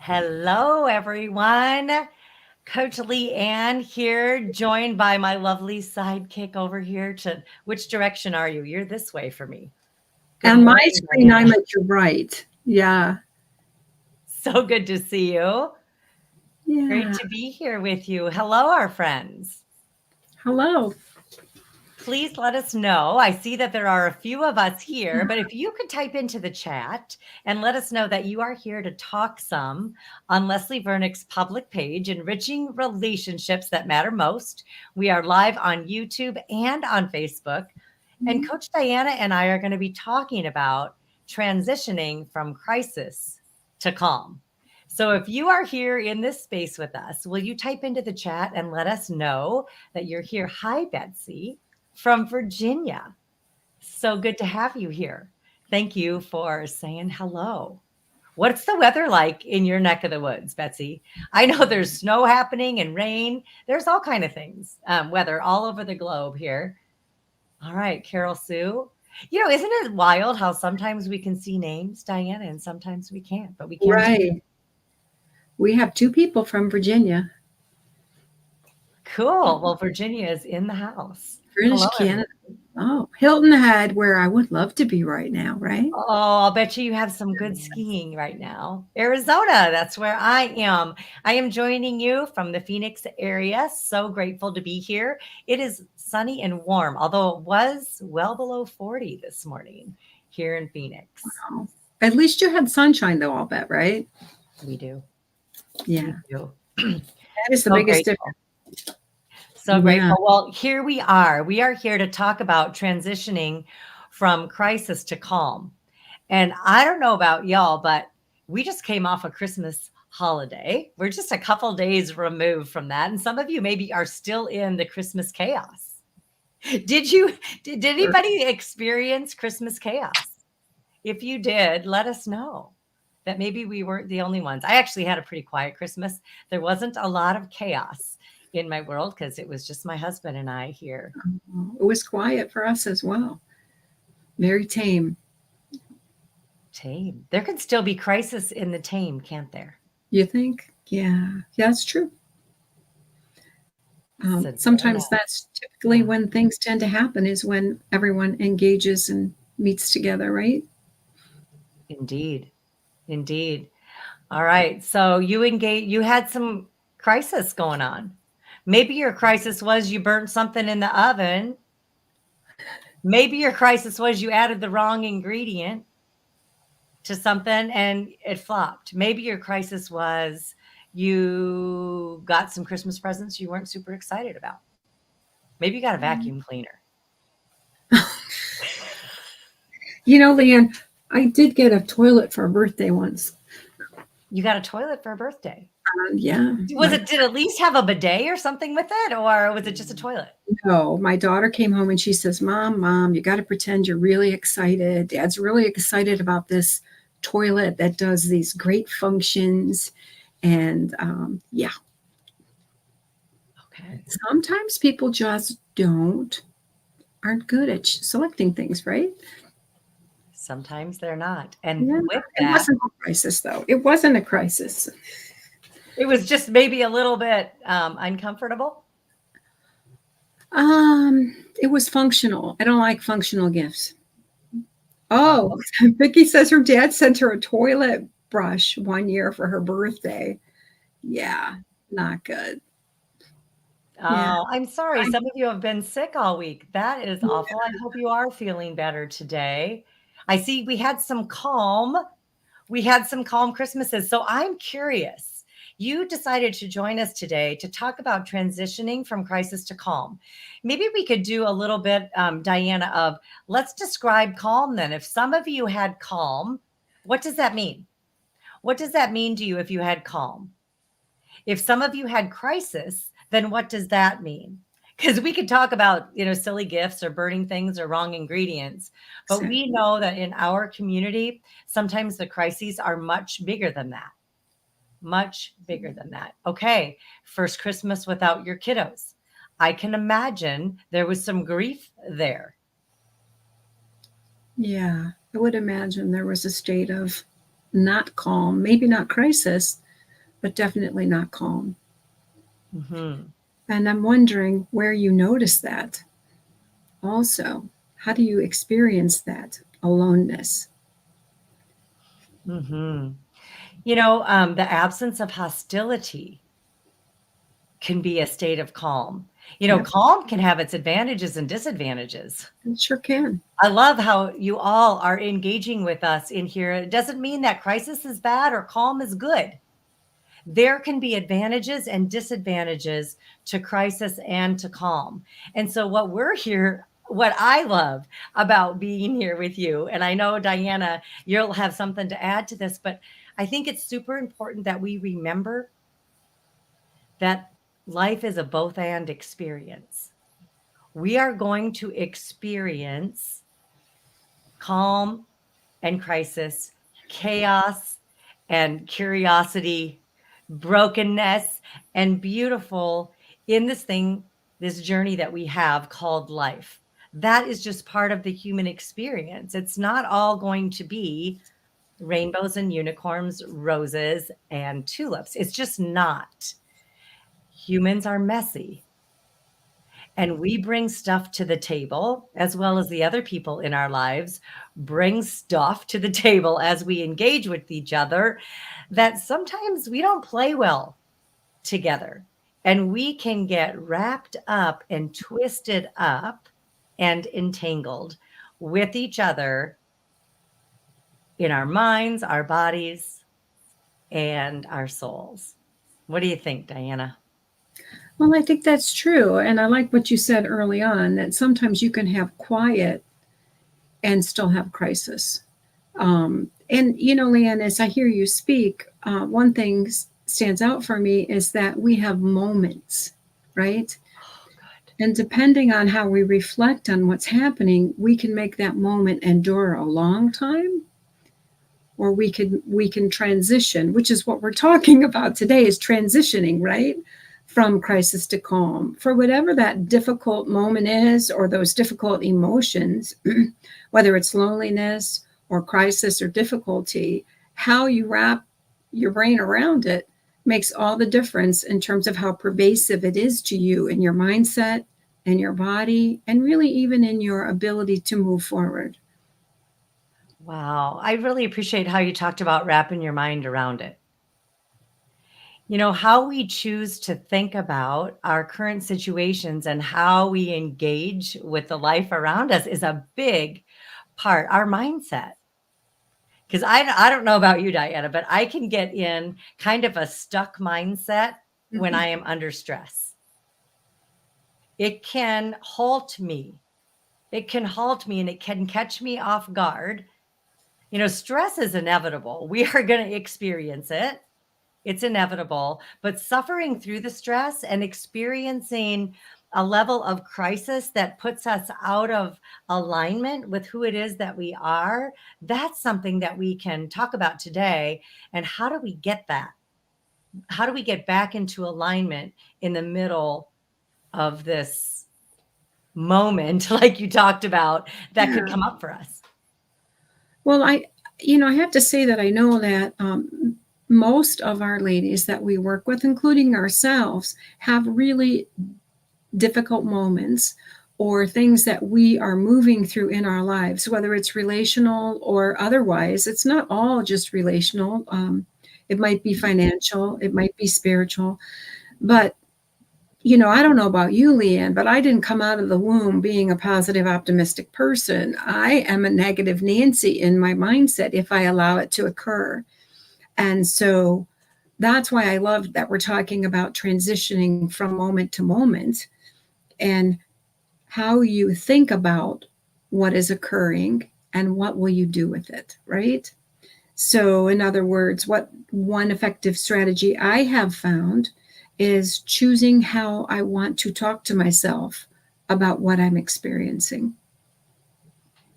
Hello, everyone. Coach Lee Ann here, joined by my lovely sidekick over here. To which direction are you? You're this way for me. Good On my morning, screen, Diana. I'm at your right. Yeah. So good to see you. Great Yeah. to be here with you. Hello, our friends. Hello. Please let us know. I see that there are a few of us here, but if you could type into the chat and let us know that you are here to talk some on Leslie Vernick's public page, Enriching Relationships That Matter Most. We are live on YouTube and on Facebook. And Coach Diana and I are going to be talking about transitioning from crisis to calm. So if you are here in this space with us, will you type into the chat and let us know that you're here? Hi, Betsy from Virginia. So good to have you here. Thank you for saying hello. What's the weather like in your neck of the woods, Betsy? I know there's snow happening and rain. There's all kind of things, weather all over the globe here. All right, Carol Sue. Isn't it wild how sometimes we can see names, Diana, and sometimes we can't, but we can today. Right. We have two people from Virginia, Cool. Well, Virginia is in the house. British Hello, Canada. everyone. Oh, Hilton Head, where I would love to be right now, right? Oh, I'll bet you have some good skiing right now. Arizona, that's where I am. I am joining you from the Phoenix area. So grateful to be here. It is sunny and warm, although it was well below 40 this morning here in Phoenix. Oh. At least you had sunshine, though, I'll bet, right? We do. Yeah. We do. That is the So biggest grateful. difference. So Yeah. grateful. Well, here we are. We are here to talk about transitioning from crisis to calm. And I don't know about y'all, but we just came off a Christmas holiday. We're just a couple days removed from that. And some of you maybe are still in the Christmas chaos. Did you did anybody experience Christmas chaos? If you did, let us know that maybe we weren't the only ones. I actually had a pretty quiet Christmas. There wasn't a lot of chaos in my world because it was just my husband and I here. It was quiet for us as well. Very tame. Tame. There can still be crisis in the tame, can't there? You think? Yeah. Yeah, that's true. Savannah. Sometimes that's typically when things tend to happen is when everyone engages and meets together, right? Indeed. Indeed. All right. So you had some crisis going on. Maybe your crisis was you burnt something in the oven. Maybe your crisis was you added the wrong ingredient to something and it flopped. Maybe your crisis was you got some Christmas presents you weren't super excited about. Maybe you got a vacuum cleaner. Leanne, I did get a toilet for a birthday once. You got a toilet for a birthday. Yeah. Did it at least have a bidet or something with it, or was it just a toilet? No, my daughter came home and she says, Mom, you got to pretend you're really excited. Dad's really excited about this toilet that does these great functions. And yeah, Okay. sometimes people just aren't good at selecting things, right? Sometimes they're not. And Yeah, with it that, wasn't a crisis, though. It wasn't a crisis. it was just maybe a little bit uncomfortable. It was functional. I don't like functional gifts. Oh, Oh, Vicky says her dad sent her a toilet brush one year for her birthday. Yeah, not good. Yeah. oh, I'm sorry. I, Some of you have been sick all week. That is awful. I hope you are feeling better today. I see we had some calm. We had some calm Christmases. So I'm curious. You decided to join us today to talk about transitioning from crisis to calm. Maybe we could do a little bit, Diana, of let's describe calm then. If some of you had calm, what does that mean? What does that mean to you if you had calm? If some of you had crisis, then what does that mean? Because we could talk about, silly gifts or burning things or wrong ingredients, but we know that in our community, sometimes the crises are much bigger than that. Much bigger than that. Okay, first Christmas without your kiddos. I can imagine there was some grief there. yeah, I would imagine there was a state of not calm, maybe not crisis, but definitely not calm. Hmm. And I'm wondering where you notice that also. How do you experience that aloneness? Hmm. The absence of hostility can be a state of calm. Yep, Calm can have its advantages and disadvantages. it sure can. I love how you all are engaging with us in here. It doesn't mean that crisis is bad or calm is good. There can be advantages and disadvantages to crisis and to calm. And so, what I love about being here with you, and I know, Diana, you'll have something to add to this, but I think it's super important that we remember that life is a both and experience. We are going to experience calm and crisis, chaos and curiosity, brokenness and beautiful in this journey that we have called life. That is just part of the human experience. It's not all going to be rainbows and unicorns, roses and tulips. It's just not. Humans are messy. And we bring stuff to the table, as well as the other people in our lives bring stuff to the table as we engage with each other, that sometimes we don't play well together. And we can get wrapped up and twisted up and entangled with each other in our minds, our bodies, and our souls. What do you think, Diana? Well, I think that's true. And I like what you said early on that sometimes you can have quiet and still have crisis. And, Leanne, as I hear you speak, one thing stands out for me is that we have moments, right? Oh, good. And depending on how we reflect on what's happening, we can make that moment endure a long time, or we can transition, which is what we're talking about today, is transitioning, right? From crisis to calm. For whatever that difficult moment is, or those difficult emotions, whether it's loneliness or crisis or difficulty, how you wrap your brain around it makes all the difference in terms of how pervasive it is to you in your mindset and your body, and really even in your ability to move forward. Wow. I really appreciate how you talked about wrapping your mind around it. How we choose to think about our current situations and how we engage with the life around us is a big part, our mindset. Because I don't know about you, Diana, but I can get in kind of a stuck mindset when Mhm. I am under stress. It can halt me. It can halt me and it can catch me off guard. Stress is inevitable. We are going to experience it. It's inevitable, but suffering through the stress and experiencing a level of crisis that puts us out of alignment with who it is that we are, that's something that we can talk about today. And how do we get that? How do we get back into alignment in the middle of this moment, like you talked about, that could Yeah. come up for us? Well, I have to say that I know that most of our ladies that we work with, including ourselves, have really difficult moments or things that we are moving through in our lives, whether it's relational or otherwise. It's not all just relational. It might be financial, it might be spiritual, but I don't know about you, Leanne, but I didn't come out of the womb being a positive, optimistic person. I am a negative Nancy in my mindset if I allow it to occur. And so that's why I love that we're talking about transitioning from moment to moment and how you think about what is occurring and what will you do with it, right? So, in other words, what one effective strategy I have found is choosing how I want to talk to myself about what I'm experiencing.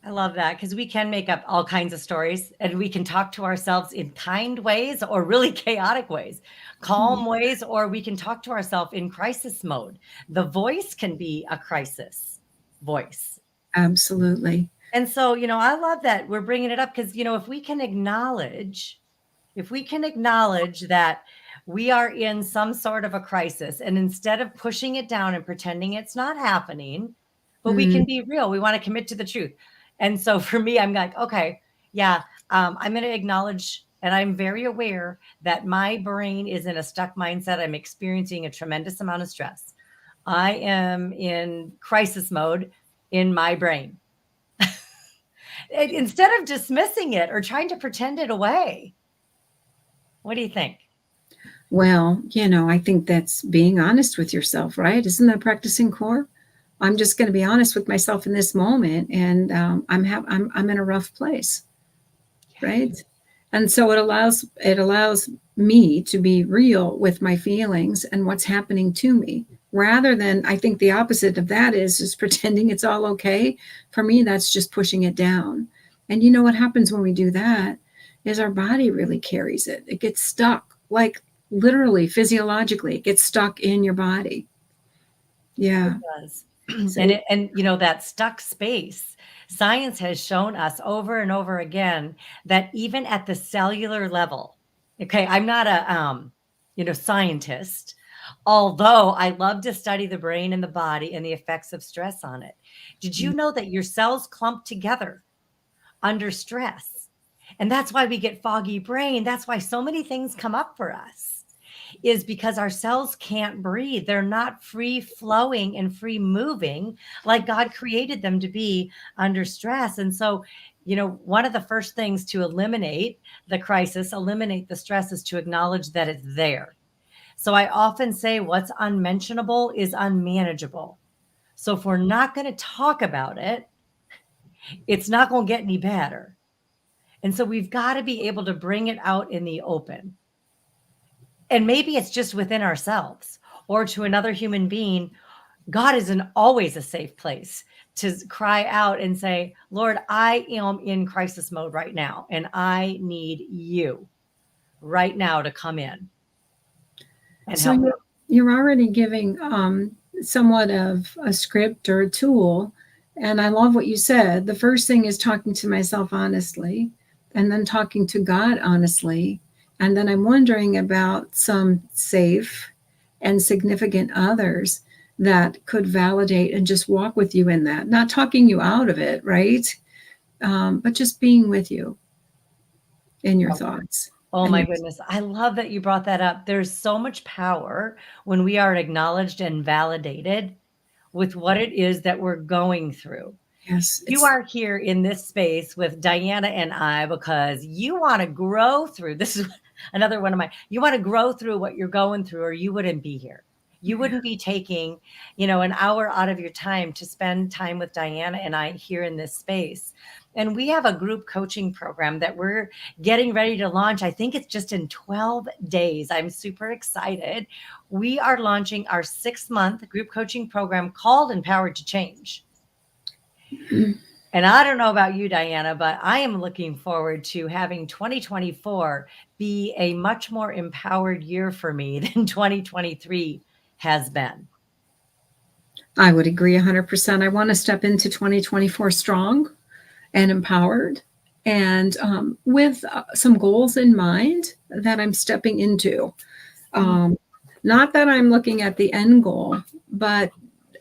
I love that because we can make up all kinds of stories and we can talk to ourselves in kind ways or really chaotic ways, calm ways, or we can talk to ourselves in crisis mode. The voice can be a crisis voice. Absolutely. And so, I love that we're bringing it up because, if we can acknowledge If we can acknowledge that we are in some sort of a crisis, and instead of pushing it down and pretending it's not happening, but we can Mm, be real, we want to commit to the truth. And so for me, I'm like, okay, yeah, I'm going to acknowledge, and I'm very aware that my brain is in a stuck mindset. I'm experiencing a tremendous amount of stress. I am in crisis mode in my brain. Instead of dismissing it or trying to pretend it away. What do you think? well, I think that's being honest with yourself, right? Isn't that practicing core? I'm just going to be honest with myself in this moment, and I'm in a rough place, right? And so it allows me to be real with my feelings and what's happening to me, rather than, I think the opposite of that is just pretending it's all okay. For me, that's just pushing it down. And you know what happens when we do that is our body really carries it. It gets stuck, like literally physiologically, it gets stuck in your body. It Yeah. does. So And that stuck space, science has shown us over and over again that even at the cellular level, okay, I'm not a scientist, although I love to study the brain and the body and the effects of stress on it. Did you know that your cells clump together under stress? And that's why we get foggy brain. That's why so many things come up for us, is because our cells can't breathe. They're not free flowing and free moving like God created them to be under stress. And so, one of the first things to eliminate the crisis, eliminate the stress, is to acknowledge that it's there. So I often say what's unmentionable is unmanageable. So if we're not going to talk about it, it's not going to get any better. And so we've got to be able to bring it out in the open. And maybe it's just within ourselves or to another human being. God isn't always a safe place to cry out and say, Lord, I am in crisis mode right now, and I need you right now to come in and So help me. you're already giving somewhat of a script or a tool. And I love what you said. The first thing is talking to myself honestly, and then talking to God honestly. And then I'm wondering about some safe and significant others that could validate and just walk with you in that, not talking you out of it, right? But just being with you in your thoughts. Oh And my goodness. I love that you brought that up. There's so much power when we are acknowledged and validated with what it is that we're going through. yes, You are here in this space with Diana and I because you want to grow through. This is another one of my, you want to grow through what you're going through, or you wouldn't be here. You yeah. wouldn't be taking, an hour out of your time to spend time with Diana and I here in this space. And we have a group coaching program that we're getting ready to launch. I think it's just in 12 days. I'm super excited. We are launching our 6-month group coaching program called Empowered to Change. And I don't know about you, Diana, but I am looking forward to having 2024 be a much more empowered year for me than 2023 has been. I would agree 100%. I want to step into 2024 strong and empowered, and with some goals in mind that I'm stepping into. Um, Not that I'm looking at the end goal, but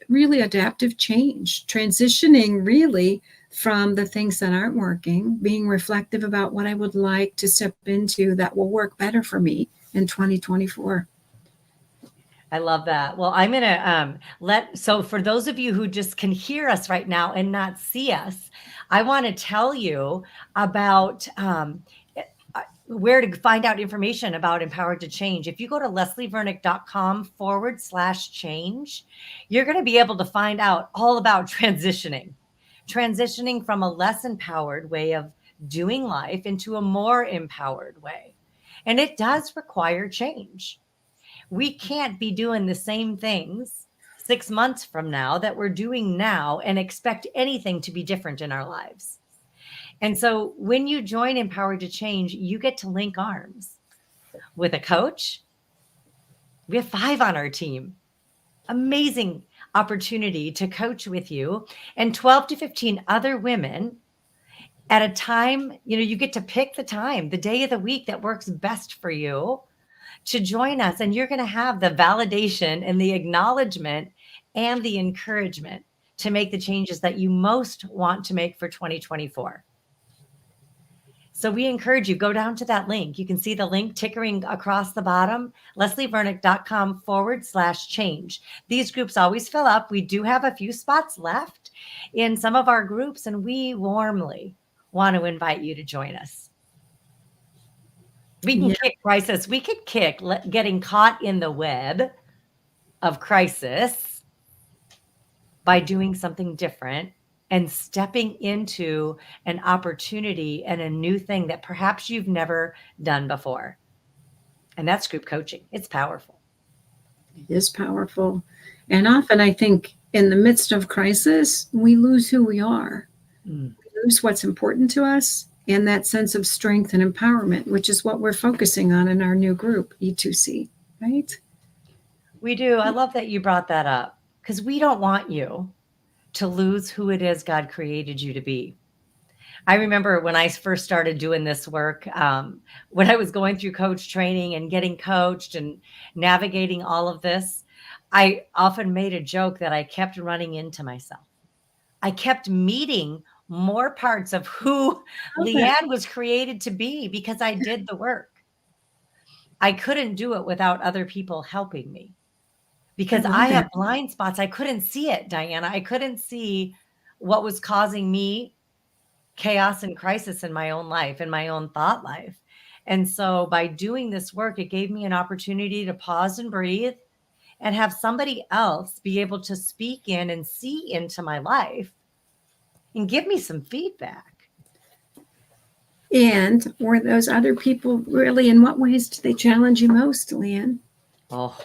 really adaptive change, transitioning really from the things that aren't working, being reflective about what I would like to step into that will work better for me in 2024. I love that. Well, I'm going to so for those of you who just can hear us right now and not see us, I want to tell you about where to find out information about Empowered to Change. If you go to leslievernick.com/change, you're going to be able to find out all about transitioning from a less empowered way of doing life into a more empowered way. And it does require change. We can't be doing the same things 6 months from now that we're doing now and expect anything to be different in our lives. And so when you join Empowered to Change, you get to link arms with a coach. We have 5 on our team. Amazing opportunity to coach with you and 12 to 15 other women at a time, you get to pick the time, the day of the week that works best for you to join us. And you're going to have the validation and the acknowledgement and the encouragement to make the changes that you most want to make for 2024. So we encourage you, go down to that link. You can see the link tickering across the bottom, leslievernick.com/change. These groups always fill up. We do have a few spots left in some of our groups, and we warmly want to invite you to join us. We can Yeah. kick crisis. We could kick getting caught in the web of crisis by doing something different and stepping into an opportunity and a new thing that perhaps you've never done before. And that's group coaching. It's powerful. It is powerful. And often I think in the midst of crisis, we lose who we are. We lose what's important to us and that sense of strength and empowerment, which is what we're focusing on in our new group, E2C, right? We do. I love that you brought that up because we don't want you to lose who it is God created you to be. I remember when I first started doing this work, when I was going through coach training and getting coached and navigating all of this, I often made a joke that I kept running into myself. I kept meeting more parts of who Leanne was created to be because I did the work. I couldn't do it without other people helping me because I have blind spots. I couldn't see it, Diana. I couldn't see what was causing me chaos and crisis in my own life, in my own thought life. And so by doing this work, it gave me an opportunity to pause and breathe and have somebody else be able to speak in and see into my life and give me some feedback. And were those other people really, in what ways did they challenge you most, Leanne? Oh,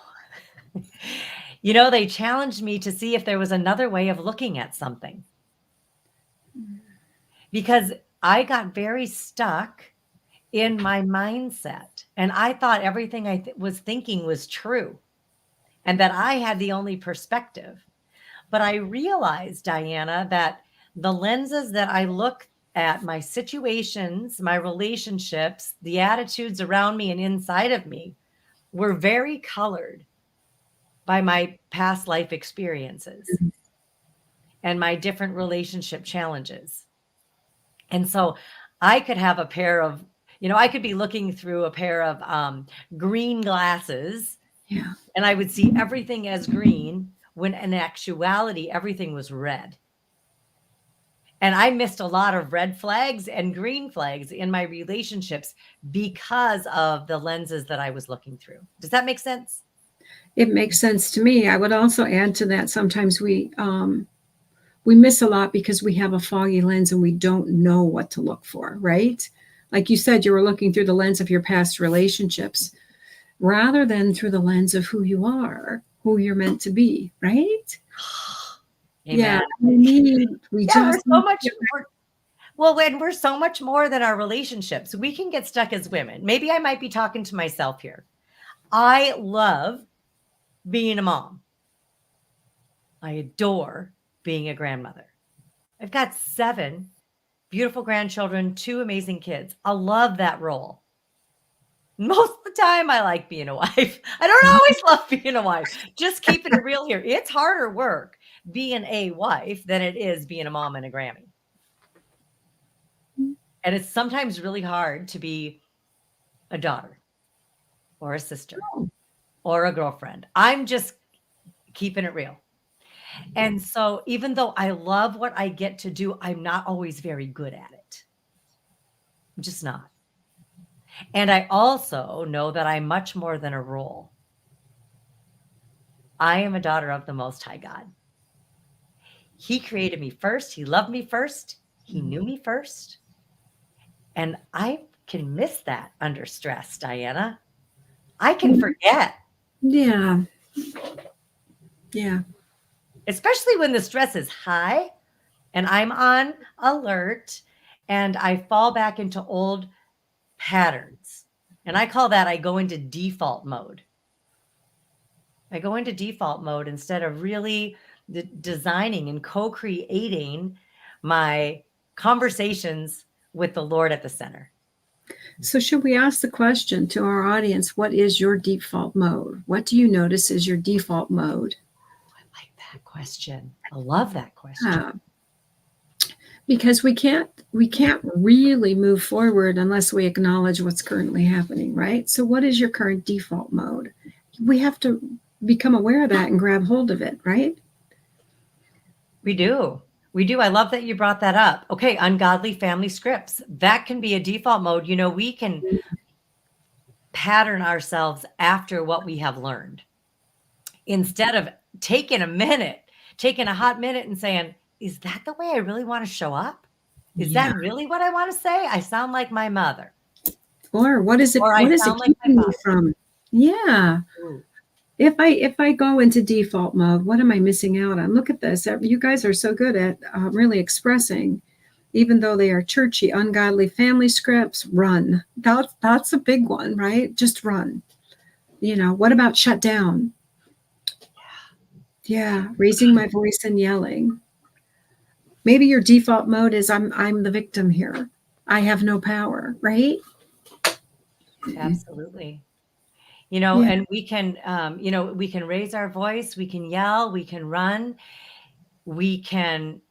they challenged me to see if there was another way of looking at something. Because I got very stuck in my mindset and I thought everything I was thinking was true and that I had the only perspective. But I realized, Diana, that the lenses that I look at my situations, my relationships, the attitudes around me and inside of me were very colored by my past life experiences and my different relationship challenges. And so I could have a pair of, I could be looking through a pair of green glasses, and I would see everything as green when in actuality, everything was red. And I missed a lot of red flags and green flags in my relationships because of the lenses that I was looking through. Does that make sense? It makes sense to me. I would also add to that sometimes we miss a lot because we have a foggy lens and we don't know what to look for, right? Like you said, you were looking through the lens of your past relationships rather than through the lens of who you are, who you're meant to be, right? Amen. Yeah, we just we're so much. We're so much more than our relationships. We can get stuck as women. Maybe I might be talking to myself here. I love being a mom. I adore being a grandmother. I've got 7 beautiful grandchildren, 2 amazing kids. I love that role. Most of the time, I like being a wife. I don't always love being a wife. Just keeping it real here. It's harder work being a wife than it is being a mom and a Grammy. And it's sometimes really hard to be a daughter or a sister or a girlfriend. I'm just keeping it real. And so even though I love what I get to do, I'm not always very good at it. I'm just not. And I also know that I'm much more than a role. I am a daughter of the Most High God. He created me first. He loved me first. He knew me first. And I can miss that under stress, Diana. I can forget. Yeah. Especially when the stress is high and I'm on alert and I fall back into old patterns. And I call that I go into default mode. I go into default mode instead of really designing and co-creating my conversations with the Lord at the center. So, should we ask the question to our audience, what is your default mode? What do you notice is your default mode? I like that question. I love that question. Because we can't really move forward unless we acknowledge what's currently happening, right? So what is your current default mode? We have to become aware of that and grab hold of it, right? We do. We do. I love that you brought that up. Okay, ungodly family scripts. That can be a default mode. You know, we can pattern ourselves after what we have learned instead of taking a hot minute and saying, is that the way I really want to show up? Is Yeah. that really what I want to say? I sound like my mother. Or what is it Or I what is it sound like my keeping me father. from? Yeah. Ooh. If I go into default mode, what am I missing out on? Look at this. You guys are so good at really expressing, even though they are churchy, ungodly family scripts. Run. That's a big one, right? Just run. What about shut down? Yeah, raising my voice and yelling. Maybe your default mode is I'm the victim here. I have no power, right? Absolutely. Yeah. And we can raise our voice, we can yell, we can run, we can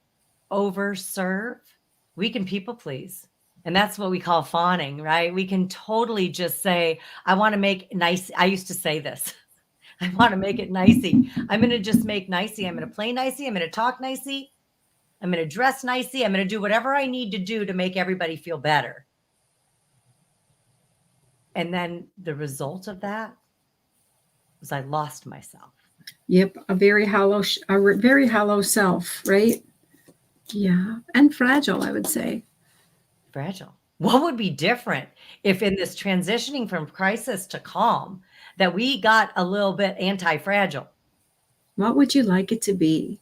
overserve, we can people please. And that's what we call fawning, right? We can totally just say, I want to make nice. I used to say this. I want to make it nicey. I'm going to just make nicey. I'm going to play nicey. I'm going to talk nicey. I'm going to dress nicey. I'm going to do whatever I need to do to make everybody feel better. And then the result of that was I lost myself. Yep, a very hollow self, right? Yeah, and fragile, I would say. Fragile. What would be different if in this transitioning from crisis to calm that we got a little bit anti-fragile? What would you like it to be?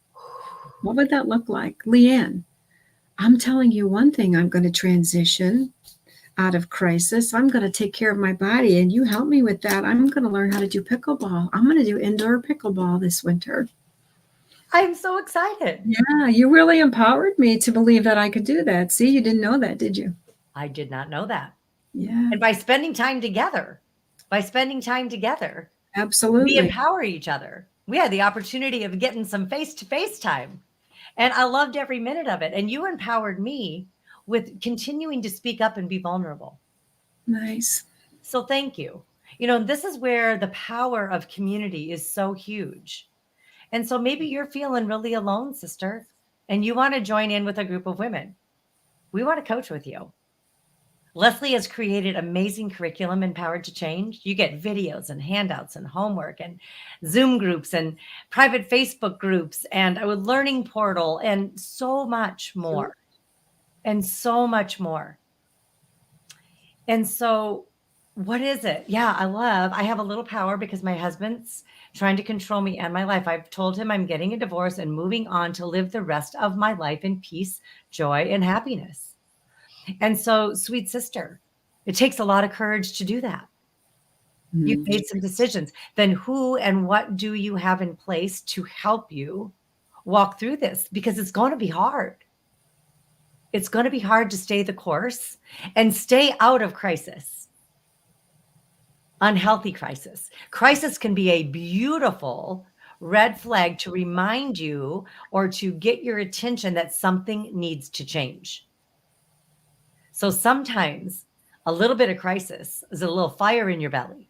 What would that look like? Leanne, I'm telling you one thing, I'm going to transition out of crisis. I'm going to take care of my body, and you help me with that. I'm going to learn how to do pickleball. I'm going to do indoor pickleball this winter. I'm so excited. Yeah, you really empowered me to believe that I could do that. See, you didn't know that, did you? I did not know that. Yeah, And by spending time together, we absolutely. empower each other. We had the opportunity of getting some face-to-face time. And I loved every minute of it. And you empowered me with continuing to speak up and be vulnerable. Nice. So thank you. This is where the power of community is so huge. And so maybe you're feeling really alone, sister, and you want to join in with a group of women. We want to coach with you. Leslie has created amazing curriculum Empowered to Change. You get videos and handouts and homework and Zoom groups and private Facebook groups and a learning portal and so much more. And so much more. And so what is it? Yeah, I have a little power because my husband's trying to control me and my life. I've told him I'm getting a divorce and moving on to live the rest of my life in peace, joy, and happiness. And so, sweet sister, it takes a lot of courage to do that. You've made some decisions. Then who and what do you have in place to help you walk through this? Because it's going to be hard. It's going to be hard to stay the course and stay out of crisis. Unhealthy crisis. Crisis can be a beautiful red flag to remind you or to get your attention that something needs to change. So sometimes a little bit of crisis is a little fire in your belly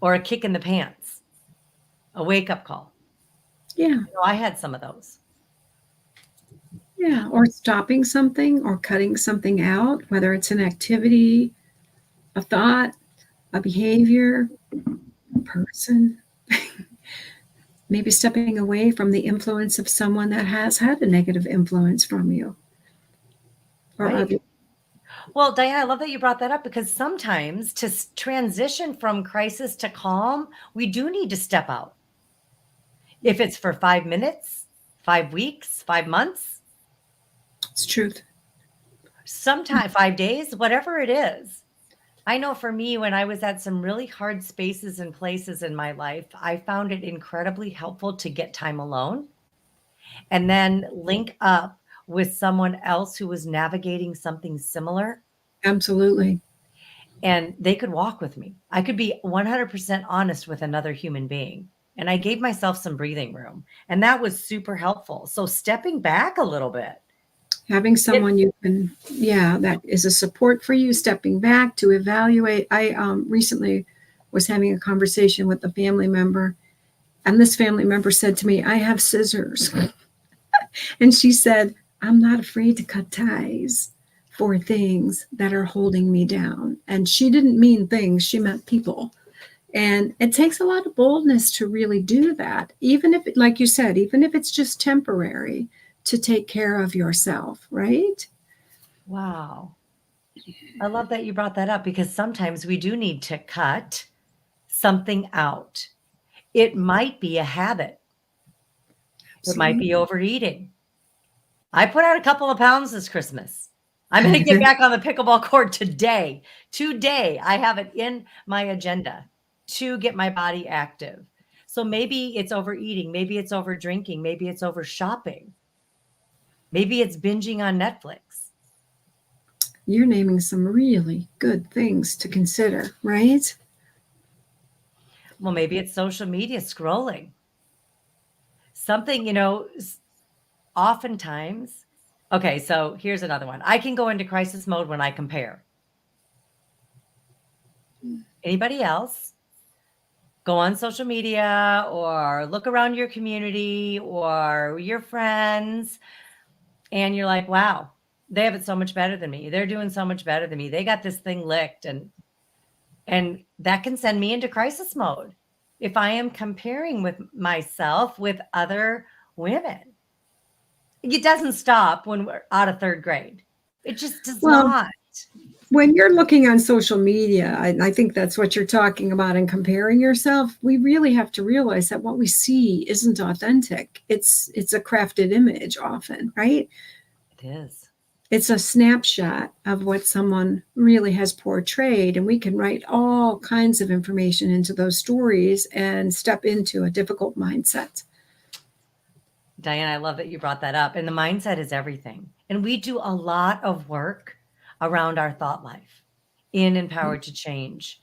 or a kick in the pants, a wake-up call. Yeah. I had some of those. Yeah, or stopping something or cutting something out, whether it's an activity, a thought, a behavior, a person. Maybe stepping away from the influence of someone that has had a negative influence from you. Or Right. other. Well, Diana, I love that you brought that up because sometimes to transition from crisis to calm, we do need to step out. If it's for 5 minutes, 5 weeks, 5 months, It's truth. sometime 5 days, whatever it is. I know for me, when I was at some really hard spaces and places in my life, I found it incredibly helpful to get time alone and then link up with someone else who was navigating something similar, Absolutely. and they could walk with me. I could be 100% honest with another human being. And I gave myself some breathing room, and that was super helpful. So stepping back a little bit. Having someone you can, yeah, that is a support for you, stepping back to evaluate. I recently was having a conversation with a family member, and this family member said to me, I have scissors. And she said, I'm not afraid to cut ties for things that are holding me down. And she didn't mean things, she meant people. And it takes a lot of boldness to really do that, even if, like you said, even if it's just temporary, to take care of yourself, right? Wow. I love that you brought that up, because sometimes we do need to cut something out. It might be a habit. It might be Absolutely. overeating. I put on a couple of pounds this Christmas. I'm going to get back on the pickleball court today. Today, I have it in my agenda to get my body active. So maybe it's overeating, maybe it's over drinking, maybe it's over shopping, maybe it's binging on Netflix. You're naming some really good things to consider, right? Well, maybe it's social media scrolling. Something, oftentimes. Okay, so here's another one. I can go into crisis mode when I compare. Anybody else? Go on social media or look around your community or your friends, and you're like, wow, they have it so much better than me. They're doing so much better than me. They got this thing licked. And that can send me into crisis mode if I am comparing with myself with other women. It doesn't stop when we're out of third grade. It just does Well, not. when you're looking on social media, I think that's what you're talking about and comparing yourself. We really have to realize that what we see isn't authentic. It's a crafted image often, right? It is. It's a snapshot of what someone really has portrayed, and we can write all kinds of information into those stories and step into a difficult mindset. Diane, I love that you brought that up. And the mindset is everything. And we do a lot of work around our thought life in Empowered to Change.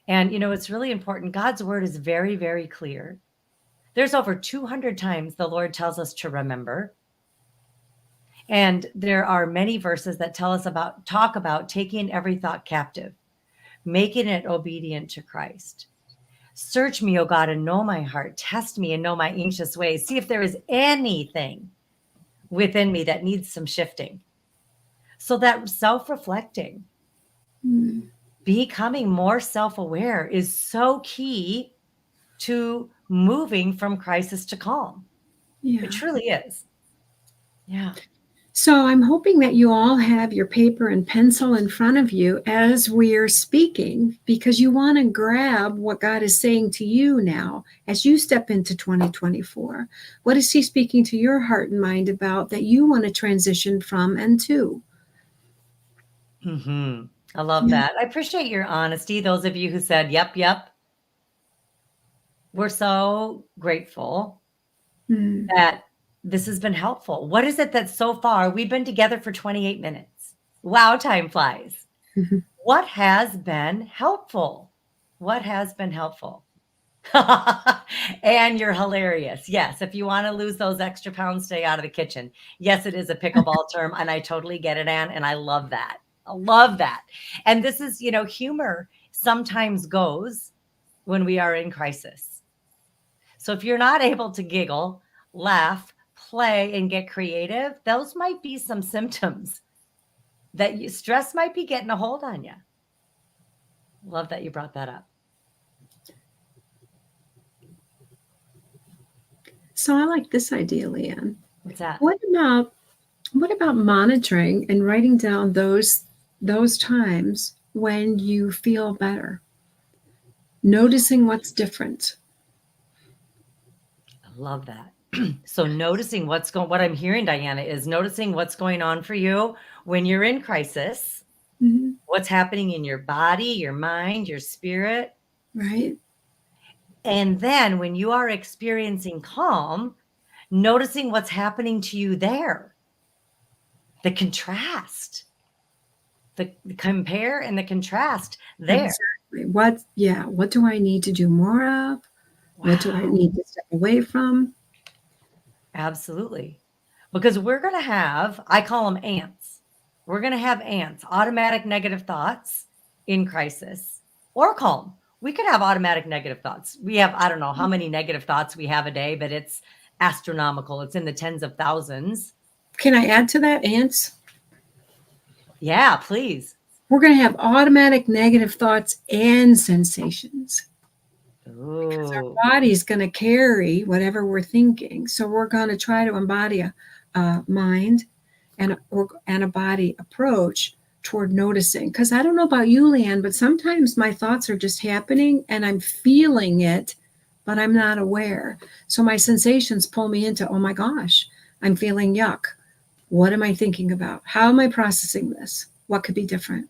And, it's really important. God's word is very, very clear. There's over 200 times the Lord tells us to remember. And there are many verses that talk about taking every thought captive, making it obedient to Christ. Search me, O God, and know my heart. Test me and know my anxious ways. See if there is anything within me that needs some shifting. So that self-reflecting, becoming more self-aware is so key to moving from crisis to calm. Yeah. It truly is. Yeah. So I'm hoping that you all have your paper and pencil in front of you as we're speaking, because you want to grab what God is saying to you now as you step into 2024. What is He speaking to your heart and mind about that you want to transition from and to? I love that. I appreciate your honesty. Those of you who said, yep, yep. We're so grateful that this has been helpful. What is it that so far we've been together for 28 minutes? Wow, time flies. What has been helpful? What has been helpful? And you're hilarious. Yes, if you want to lose those extra pounds, stay out of the kitchen. Yes, it is a pickleball term, and I totally get it, Anne, and I love that. I love that. And this is, humor sometimes goes when we are in crisis. So if you're not able to giggle, laugh, play, and get creative, those might be some symptoms that stress might be getting a hold on you. Love that you brought that up. So I like this idea, Leanne. What's that? What about monitoring and writing down those times when you feel better? Noticing what's different. I love that. So noticing what I'm hearing, Diana, is noticing what's going on for you when you're in crisis, what's happening in your body, your mind, your spirit. Right. And then when you are experiencing calm, noticing what's happening to you there. the contrast, the compare and the contrast there. Exactly. What do I need to do more of? What do I Wow. need to step away from? Absolutely. Because we're going to have, I call them ants. We're going to have ants, automatic negative thoughts in crisis or calm. We could have automatic negative thoughts. We have, I don't know how many negative thoughts we have a day, but it's astronomical. It's in the tens of thousands. Can I add to that, ants? Yeah, please. We're going to have automatic negative thoughts and sensations because Ooh, our body's going to carry whatever we're thinking. So we're going to try to embody a mind and a body approach toward noticing. Because I don't know about you, Leanne, but sometimes my thoughts are just happening and I'm feeling it, but I'm not aware. So my sensations pull me into, oh my gosh, I'm feeling yuck. What am I thinking about? How am I processing this? What could be different?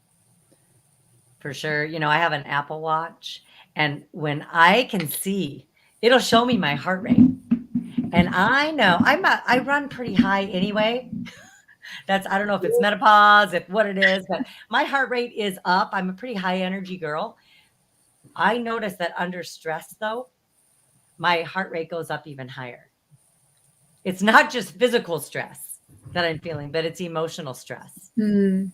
for sure. I have an Apple Watch, and when I can see, it'll show me my heart rate. And I know I run pretty high anyway. That's, I don't know if it's menopause, if what it is, but my heart rate is up. I'm a pretty high energy girl. I notice that under stress though, my heart rate goes up even higher. It's not just physical stress that I'm feeling, but it's emotional stress. Mm,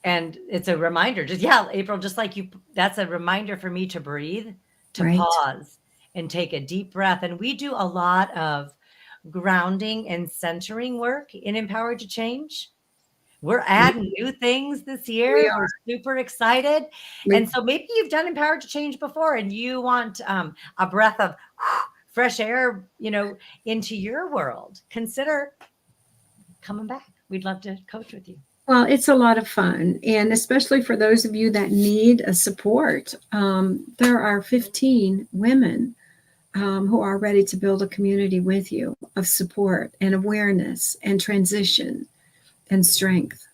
And it's a reminder, just, yeah, April, just like you, that's a reminder for me to breathe, to right. pause and take a deep breath. And we do a lot of grounding and centering work in Empowered to Change. We're We, adding new things this we year. We're are. super excited. We, And so maybe you've done Empowered to Change before and you want a breath of fresh air, into your world. Consider coming back. We'd love to coach with you. well, it's a lot of fun. And especially for those of you that need a support, there are 15 women who are ready to build a community with you of support and awareness and transition and strength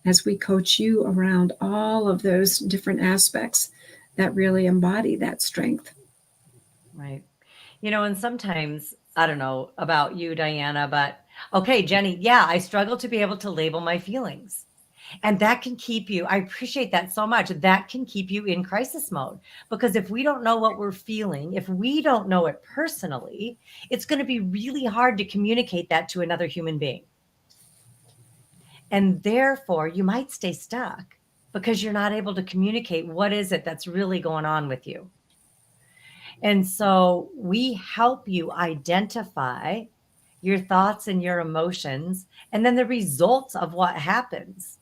as we coach you around all of those different aspects that really embody that strength. Right. And sometimes, I don't know about you, Diana, but okay, Jenny, yeah, I struggle to be able to label my feelings. And that can keep you, I appreciate that so much. That can keep you in crisis mode because if we don't know what we're feeling, if we don't know it personally, it's going to be really hard to communicate that to another human being. And therefore, you might stay stuck because you're not able to communicate what is it that's really going on with you. And so we help you identify your thoughts and your emotions and then the results of what happens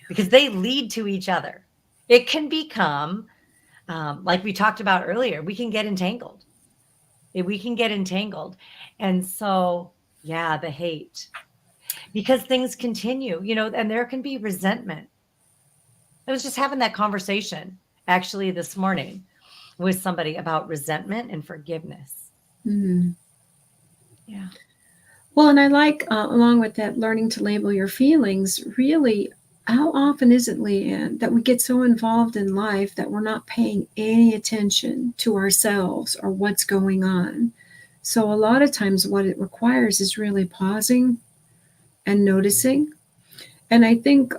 because they lead to each other. It can become, like we talked about earlier, we can get entangled. We can get entangled. And so, yeah, the hate, because things continue, and there can be resentment. I was just having that conversation actually this morning with somebody about resentment and forgiveness. Mm. Yeah. Well, and I like, along with that, learning to label your feelings. Really, how often is it, Leanne, that we get so involved in life that we're not paying any attention to ourselves or what's going on? So, a lot of times, what it requires is really pausing and noticing. And I think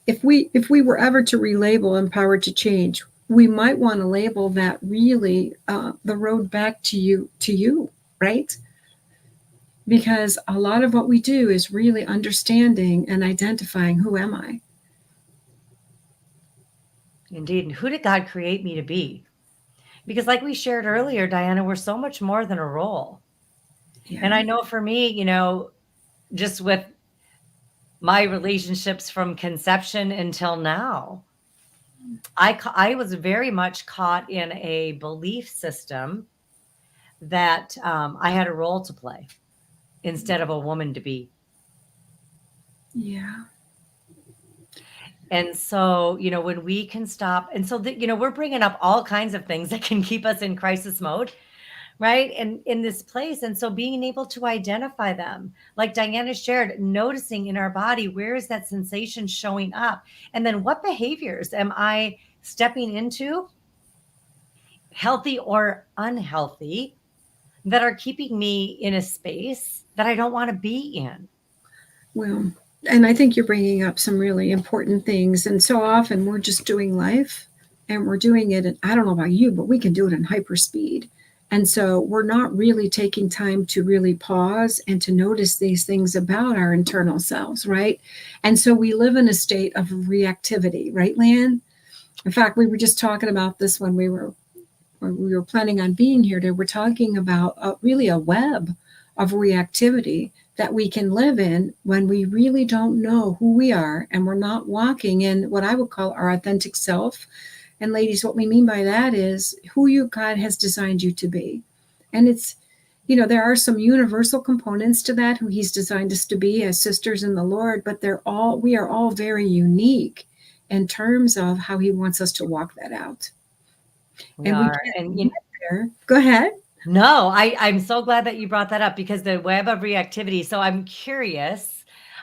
if we were ever to relabel Empowered to Change, we might want to label that really the road back to you, right? Because a lot of what we do is really understanding and identifying who am I. Indeed. And who did God create me to be? Because, like we shared earlier, Diana, we're so much more than a role. Yeah. And I know for me, just with my relationships from conception until now, I was very much caught in a belief system that I had a role to play instead of a woman to be. Yeah. And so, when we can stop, and so that, we're bringing up all kinds of things that can keep us in crisis mode, right? And in this place. And so being able to identify them, like Diana shared, noticing in our body, where is that sensation showing up? And then what behaviors am I stepping into, healthy or unhealthy, that are keeping me in a space that I don't want to be in? Well, and I think you're bringing up some really important things. And so often we're just doing life and we're doing it. And I don't know about you, but we can do it in hyperspeed. And so we're not really taking time to really pause and to notice these things about our internal selves, right? And so we live in a state of reactivity, right, Lan? In fact, we were just talking about this when we were planning on being here today. We're talking about really a web of reactivity that we can live in when we really don't know who we are and we're not walking in what I would call our authentic self. And ladies, what we mean by that is who you God has designed you to be. And there are some universal components to that, who he's designed us to be as sisters in the Lord, but we are all very unique in terms of how he wants us to walk that out. We And we are. can't And get there. Go ahead. no, I'm so glad that you brought that up because the web of reactivity. So I'm curious.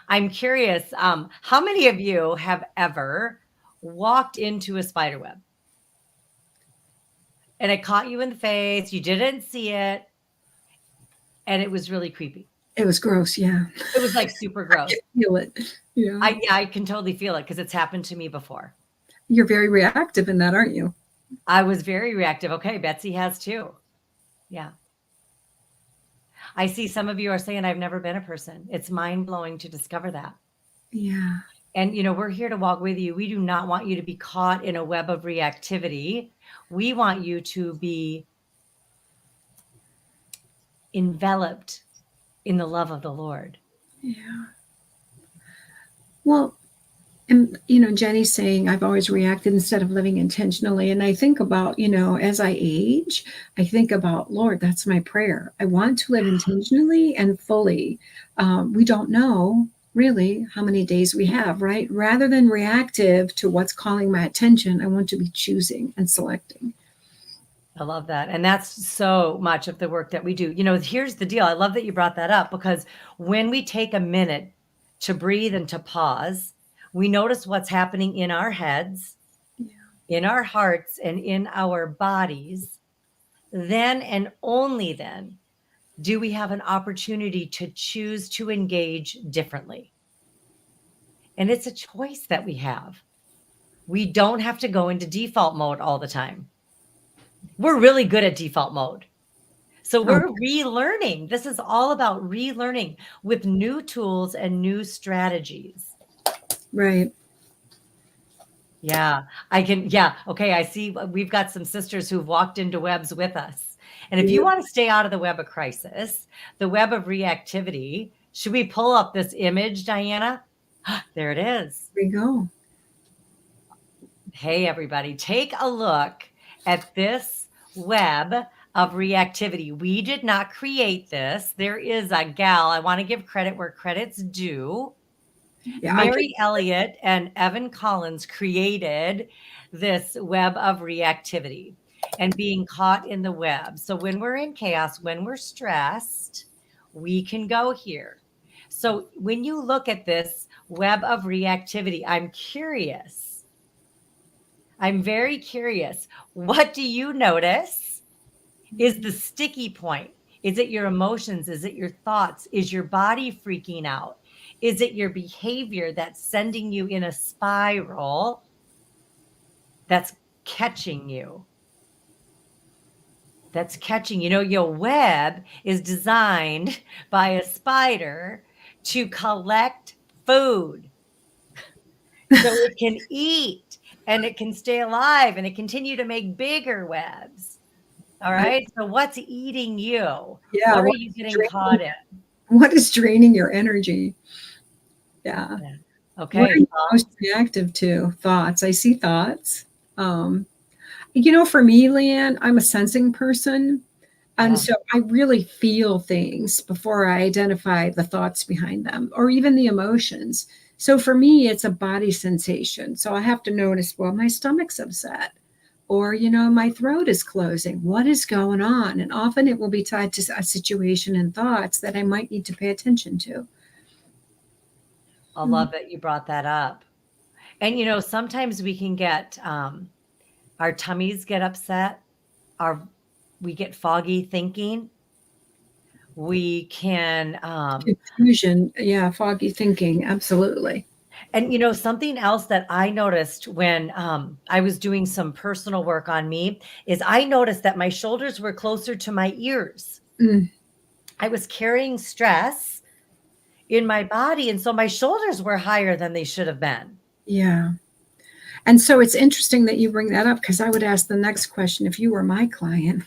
How many of you have ever walked into a spider web and it caught you in the face? You didn't see it, and it was really creepy. It was gross. Yeah. It was like super I can gross. feel it. Yeah. I can totally feel it because it's happened to me before. You're very reactive in that, aren't you? I was very reactive. Okay, Betsy has too. Yeah. I see some of you are saying I've never been a person. It's mind blowing to discover that. Yeah. And, we're here to walk with you. We do not want you to be caught in a web of reactivity. We want you to be enveloped in the love of the Lord. Yeah. Well, and Jenny's saying I've always reacted instead of living intentionally. And I think about, as I age, I think about, Lord, that's my prayer. I want to live intentionally and fully. We don't know really how many days we have, right? Rather than reactive to what's calling my attention, I want to be choosing and selecting. I love that. And that's so much of the work that we do. Here's the deal. I love that you brought that up because when we take a minute to breathe and to pause, we notice what's happening in our heads, in our hearts, and in our bodies. Then and only then do we have an opportunity to choose to engage differently. And it's a choice that we have. We don't have to go into default mode all the time. We're really good at default mode. So Oh, we're relearning. This is all about relearning with new tools and new strategies. right. Yeah, I can. Yeah. Okay. I see we've got some sisters who've walked into webs with us. And if you Yeah. want to stay out of the web of crisis, the web of reactivity, should we pull up this image, Diana? There it is. There we go. Hey, everybody, take a look at this web of reactivity. We did not create this. There is a gal, I want to give credit where credit's due. Yeah, I can. Mary Elliott and Evan Collins created this web of reactivity and being caught in the web. So when we're in chaos, when we're stressed, we can go here. So when you look at this web of reactivity, I'm very curious. What do you notice is the sticky point? Is it your emotions? Is it your thoughts? Is your body freaking out? Is it your behavior that's sending you in a spiral that's catching you? That's catching, your web is designed by a spider to collect food so it can eat and it can stay alive and it continue to make bigger webs. All I, right. So what's eating you? yeah. What are What you is getting draining? caught in? What is draining your energy? Yeah. Yeah. What are Okay. you most reactive to? Thoughts. I see thoughts. Um, for me, Leanne, I'm a sensing person. And Yeah. so I really feel things before I identify the thoughts behind them or even the emotions. So for me, it's a body sensation. So I have to notice, well, my stomach's upset or, my throat is closing. What is going on? And often it will be tied to a situation and thoughts that I might need to pay attention to. I love that you brought that up. And sometimes we can get our tummies get upset, our we get foggy thinking. We can, Confusion. Yeah. Foggy thinking. Absolutely. and something else that I noticed when I was doing some personal work on me is I noticed that my shoulders were closer to my ears. Mm, I was carrying stress in my body, and so my shoulders were higher than they should have been. yeah. And so it's interesting that you bring that up because I would ask the next question if you were my client.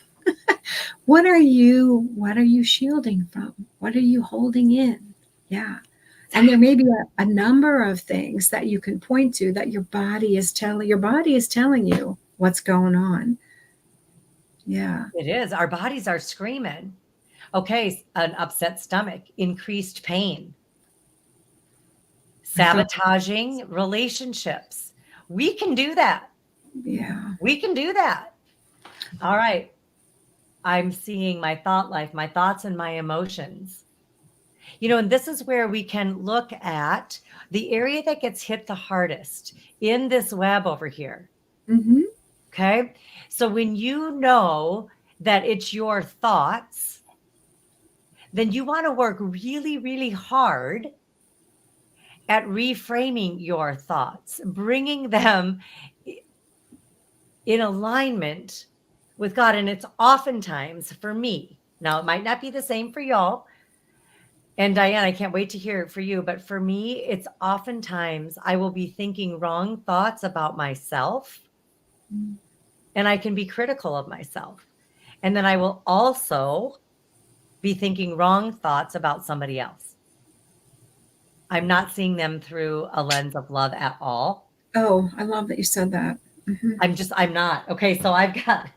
What are you shielding from? What are you holding in? Yeah. And there may be a number of things that you can point to that your body is telling you what's going on. Yeah. It is. Our bodies are screaming. Okay, an upset stomach, increased pain, I thought, sabotaging relationships. We can do that. yeah. We can do that. All right. I'm seeing my thought life, my thoughts and my emotions. And this is where we can look at the area that gets hit the hardest in this web over here. Mm-hmm. Okay. So when you know that it's your thoughts, then you want to work really, really hard at reframing your thoughts, bringing them in alignment with God. And it's oftentimes for me, now it might not be the same for y'all. And Diane, I can't wait to hear it for you. But for me, it's oftentimes I will be thinking wrong thoughts about myself, and I can be critical of myself. And then I will also be thinking wrong thoughts about somebody else. I'm not seeing them through a lens of love at all. Oh, I love that you said that. Mm-hmm. I'm not. Okay. So I've got,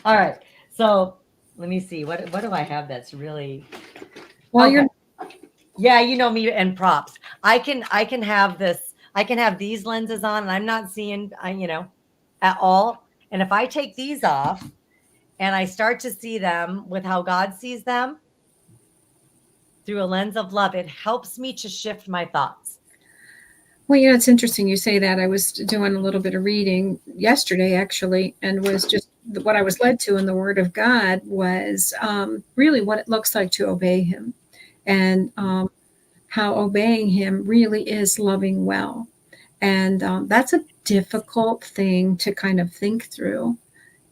all right. So let me see. What do I have that's really, Well, okay. you're Yeah, you know me and props. I can have this, I can have these lenses on and I'm not seeing at all. And if I take these off and I start to see them with how God sees them through a lens of love, it helps me to shift my thoughts. Well, it's interesting you say that. I was doing a little bit of reading yesterday, actually, and was just what I was led to in the Word of God was really what it looks like to obey Him, and how obeying Him really is loving well. And that's a difficult thing to kind of think through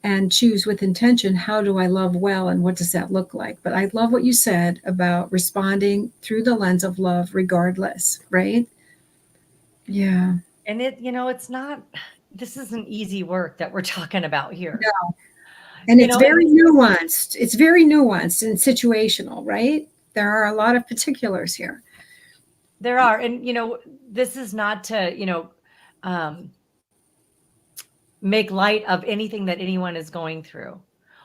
and choose with intention. How do I love well, and what does that look like? But I love what you said about responding through the lens of love, regardless, right? Yeah. And it's not, this isn't easy work that we're talking about here. No. And it's And very nuanced. It's very nuanced and situational, right? There are a lot of particulars here. there are, and this is not to, um, make light of anything that anyone is going through.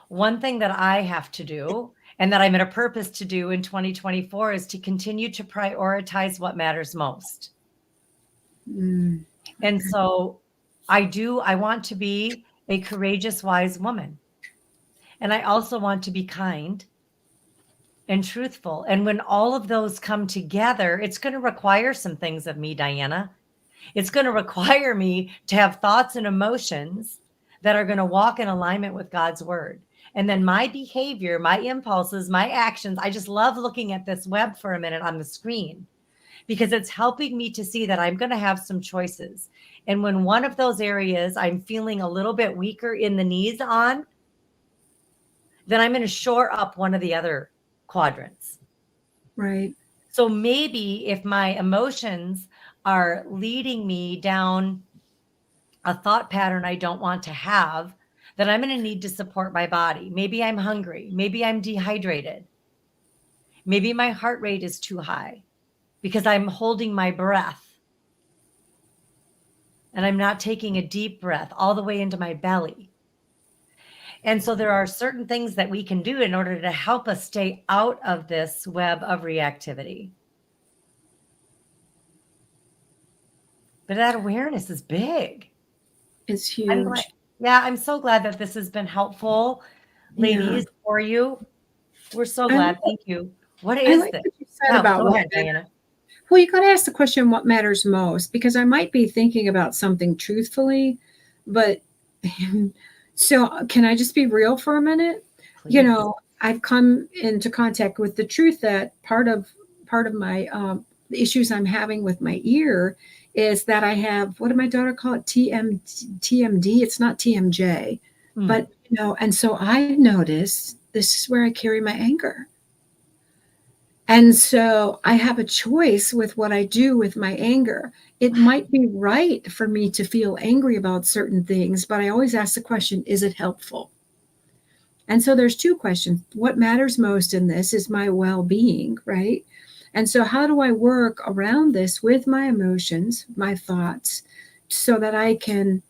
One thing that I have to do and that I'm in a purpose to do in 2024 is to continue to prioritize what matters most. Mm. And so I want to be a courageous, wise woman. And I also want to be kind and truthful. And when all of those come together, it's going to require some things of me, Diana. It's going to require me to have thoughts and emotions that are going to walk in alignment with God's word. And then my behavior, my impulses, my actions. I just love looking at this web for a minute on the screen because it's helping me to see that I'm going to have some choices. And when one of those areas I'm feeling a little bit weaker in the knees on, then I'm going to shore up one of the other quadrants. Right. So maybe if my emotions are leading me down a thought pattern I don't want to have, then I'm going to need to support my body. Maybe I'm hungry. Maybe I'm dehydrated. Maybe my heart rate is too high because I'm holding my breath and I'm not taking a deep breath all the way into my belly. And so there are certain things that we can do in order to help us stay out of this web of reactivity. But that awareness is big. It's huge. I'm so glad that this has been helpful, ladies, Yeah. for you. We're so I glad. like, Thank you. What I is like this? what you said Oh, about go what ahead, matters. Diana. Well, you got to ask the question, what matters most? Because I might be thinking about something truthfully, but so can I just be real for a minute? You Please. know, I've come into contact with the truth that part of my issues I'm having with my ear is that I have, what did my daughter call it? TMD. It's not TMJ, Mm. but and so I notice this is where I carry my anger. And so I have a choice with what I do with my anger. It might be right for me to feel angry about certain things, but I always ask the question, is it helpful? And so there's two questions. What matters most in this is my well being, right? And so, how do I work around this with my emotions, my thoughts, so that I can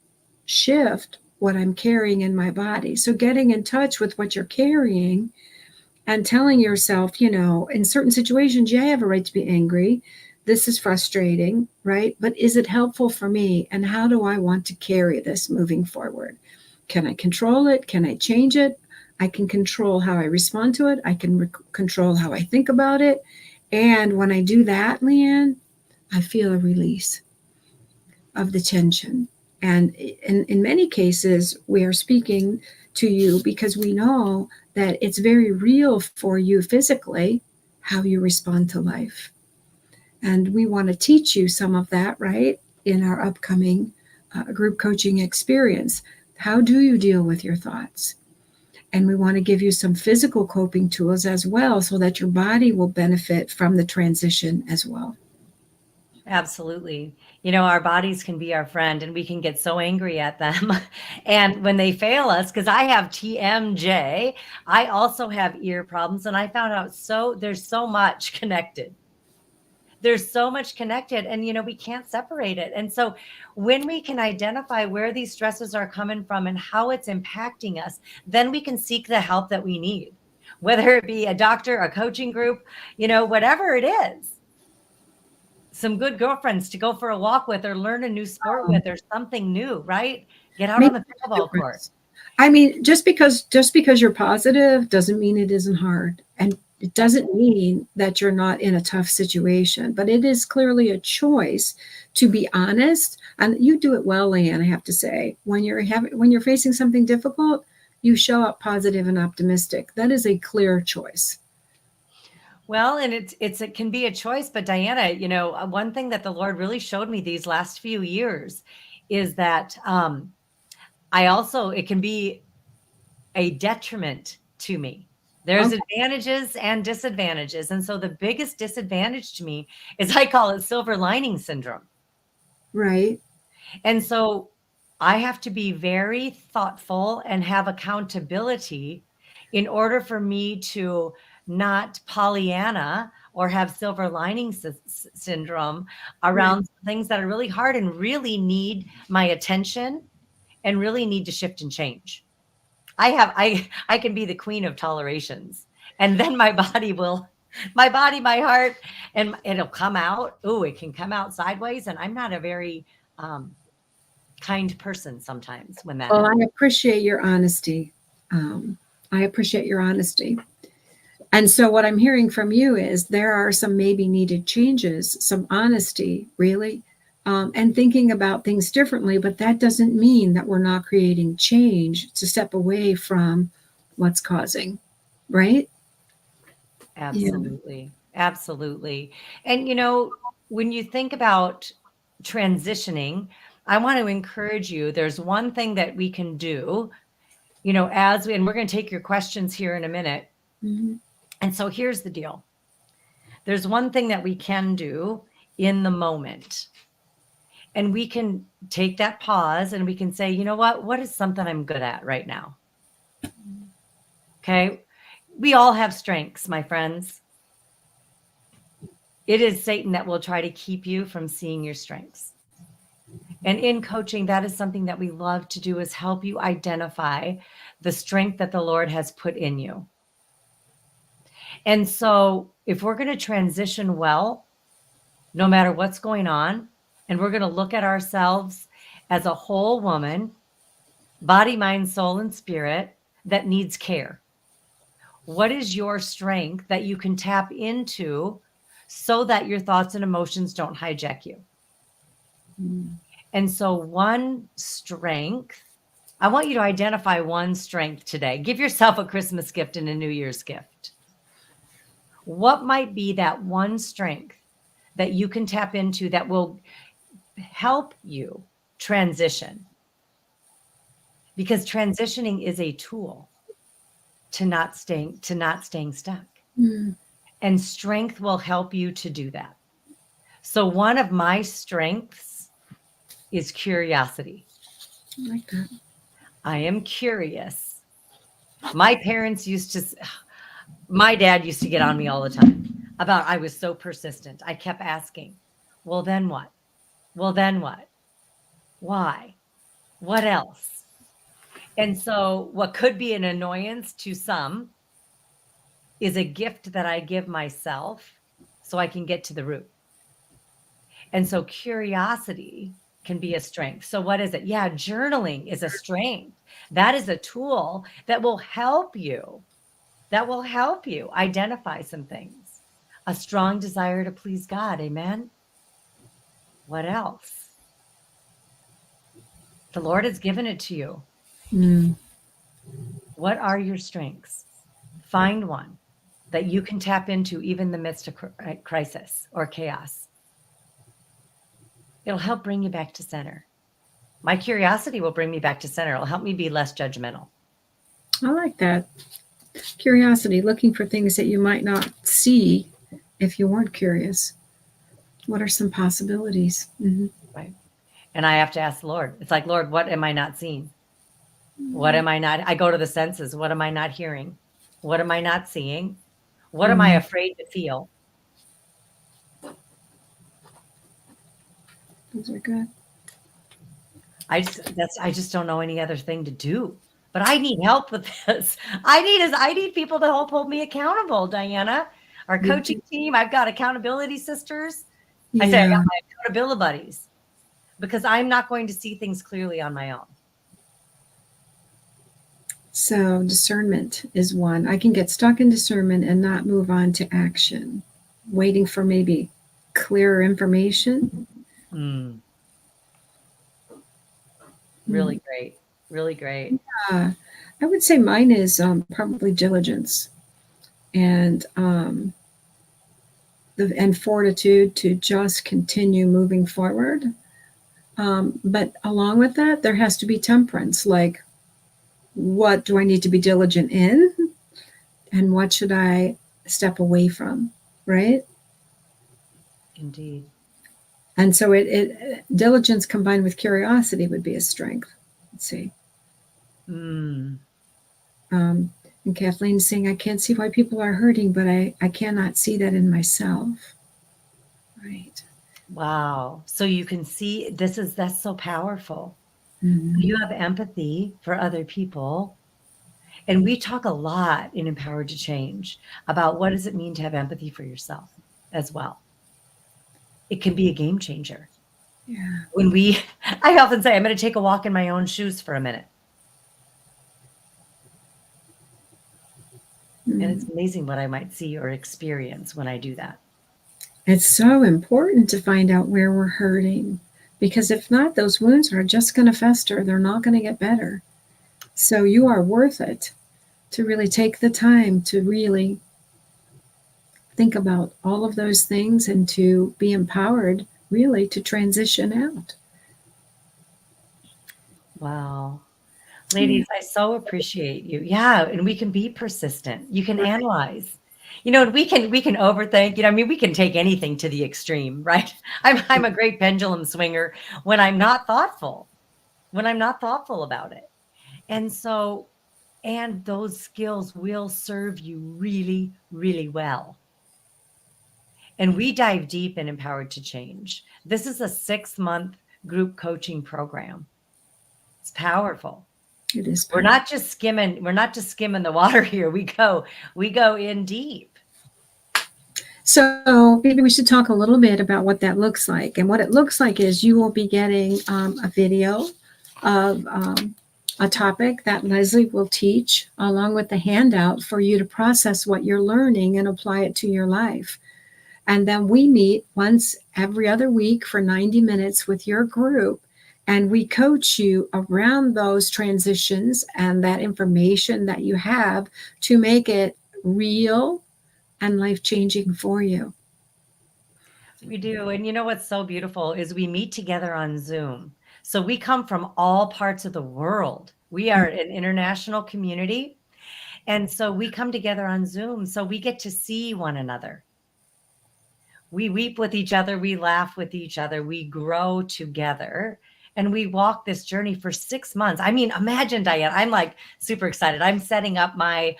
shift what I'm carrying in my body? So, getting in touch with what you're carrying and telling yourself, in certain situations, yeah, I have a right to be angry. This is frustrating, right? But is it helpful for me? And how do I want to carry this moving forward? Can I control it? Can I change it? I can control how I respond to it. I can control how I think about it. And when I do that, Leanne, I feel a release of the tension. And in many cases, we are speaking to you because we know that it's very real for you physically how you respond to life. And we want to teach you some of that, right, in our upcoming group coaching experience. How do you deal with your thoughts? And we want to give you some physical coping tools as well so that your body will benefit from the transition as well. Absolutely. Our bodies can be our friend and we can get so angry at them. And when they fail us, because I have TMJ, I also have ear problems. And I found out there's so much connected. There's so much connected, and we can't separate it. And so when we can identify where these stresses are coming from and how it's impacting us, then we can seek the help that we need, whether it be a doctor, a coaching group, whatever it is. Some good girlfriends to go for a walk with or learn a new sport with or something new, right? Get out on Makes the a pickleball court. difference. I mean, just because you're positive doesn't mean it isn't hard. And it doesn't mean that you're not in a tough situation, but it is clearly a choice to be honest. And you do it well, Leanne, I have to say. When you're facing something difficult, you show up positive and optimistic. That is a clear choice. Well, and it can be a choice, but Diana, one thing that the Lord really showed me these last few years is that it can be a detriment to me. There's Okay, advantages and disadvantages. And so the biggest disadvantage to me is I call it silver lining syndrome. right. And so I have to be very thoughtful and have accountability in order for me to not Pollyanna or have silver lining syndrome Right. around things that are really hard and really need my attention and really need to shift and change. I can be the queen of tolerations, and then my heart, and it'll come out. Oh, it can come out sideways, and I'm not a very kind person sometimes when that Well, happens. I appreciate your honesty. Um, I appreciate your honesty. And so, what I'm hearing from you is there are some maybe needed changes, some honesty, really, and thinking about things differently. But that doesn't mean that we're not creating change to step away from what's causing, right? Yeah. Absolutely. Absolutely. And when you think about transitioning, I want to encourage you. There's one thing that we can do, and we're going to take your questions here in a minute. Mhm. And so here's the deal. There's one thing that we can do in the moment. And we can take that pause and we can say, you know what is something I'm good at right now? Okay. We all have strengths, my friends. It is Satan that will try to keep you from seeing your strengths. And in coaching, that is something that we love to do, is help you identify the strength that the Lord has put in you. And so if we're going to transition well, no matter what's going on, and we're going to look at ourselves as a whole woman, body, mind, soul, and spirit, that needs care. What is your strength that you can tap into so that your thoughts and emotions don't hijack you? Mm. And so one strength I want you to identify one strength today. Give yourself a Christmas gift and a New Year's gift. What might be that one strength that you can tap into that will help you transition? Because transitioning is a tool to not staying stuck. Mm, And strength will help you to do that. So one of my strengths is curiosity. I like that. I am curious. My parents my dad used to get on me all the time about I was so persistent. I kept asking, well, then what? Well, then what? Why? What else? And so what could be an annoyance to some is a gift that I give myself so I can get to the root. And so curiosity can be a strength. So what is it? Yeah, journaling is a strength. That is a tool that will help you. That will help you identify some things. A strong desire to please God. Amen. What else? The Lord has given it to you. Mm, What are your strengths? Find one that you can tap into even in the midst of crisis or chaos. It'll help bring you back to center. My curiosity will bring me back to center. It'll help me be less judgmental. I like that. Curiosity, looking for things that you might not see if you weren't curious. What are some possibilities? Mm-hmm. Right. And I have to ask the Lord. It's like, Lord, what am I not seeing? What am I not? I go to the senses. What am I not hearing? What am I not seeing? What am I afraid to feel? Those are good. I just don't know any other thing to do. But I need help with this. I need people to help hold me accountable, Diana. Our coaching team, I've got accountability sisters. I say I got Yeah. my accountability buddies because I'm not going to see things clearly on my own. So discernment is one. I can get stuck in discernment and not move on to action, waiting for maybe clearer information. Mm. Really great. Really great. I would say mine is probably diligence and and fortitude to just continue moving forward. But along with that, there has to be temperance. Like, what do I need to be diligent in, and what should I step away from? Right. Indeed. And so diligence combined with curiosity would be a strength. Let's see. Mm. And Kathleen's saying, I can't see why people are hurting, but I cannot see that in myself. Right. Wow. So you can see that's so powerful. Mm-hmm. You have empathy for other people. And we talk a lot in Empowered to Change about what does it mean to have empathy for yourself as well. It can be a game changer. Yeah. I often say, I'm going to take a walk in my own shoes for a minute. And it's amazing what I might see or experience when I do that. It's so important to find out where we're hurting, because if not, those wounds are just going to fester. They're not going to get better. So you are worth it to really take the time to really think about all of those things and to be empowered really to transition out. Wow. Ladies, I so appreciate you. Yeah, and we can be persistent. You can analyze. We can overthink. We can take anything to the extreme, right? I'm a great pendulum swinger when I'm not thoughtful. When I'm not thoughtful about it. And those skills will serve you really, really well. And we dive deep in Empowered to Change. This is a 6-month group coaching program. It's powerful. It is We're not just skimming the water here. We go in deep. So maybe we should talk a little bit about what that looks like. And what it looks like is you will be getting a video of a topic that Leslie will teach, along with the handout for you to process what you're learning and apply it to your life. And then we meet once every other week for 90 minutes with your group And we coach you around those transitions and that information that you have to make it real and life changing for you. We do. And you know what's so beautiful is we meet together on Zoom. So we come from all parts of the world. We are an international community. And so we come together on Zoom. So we get to see one another. We weep with each other. We laugh with each other. We grow together. And we walk this journey for 6 months. I mean, imagine, Diane, I'm like super excited. I'm setting up my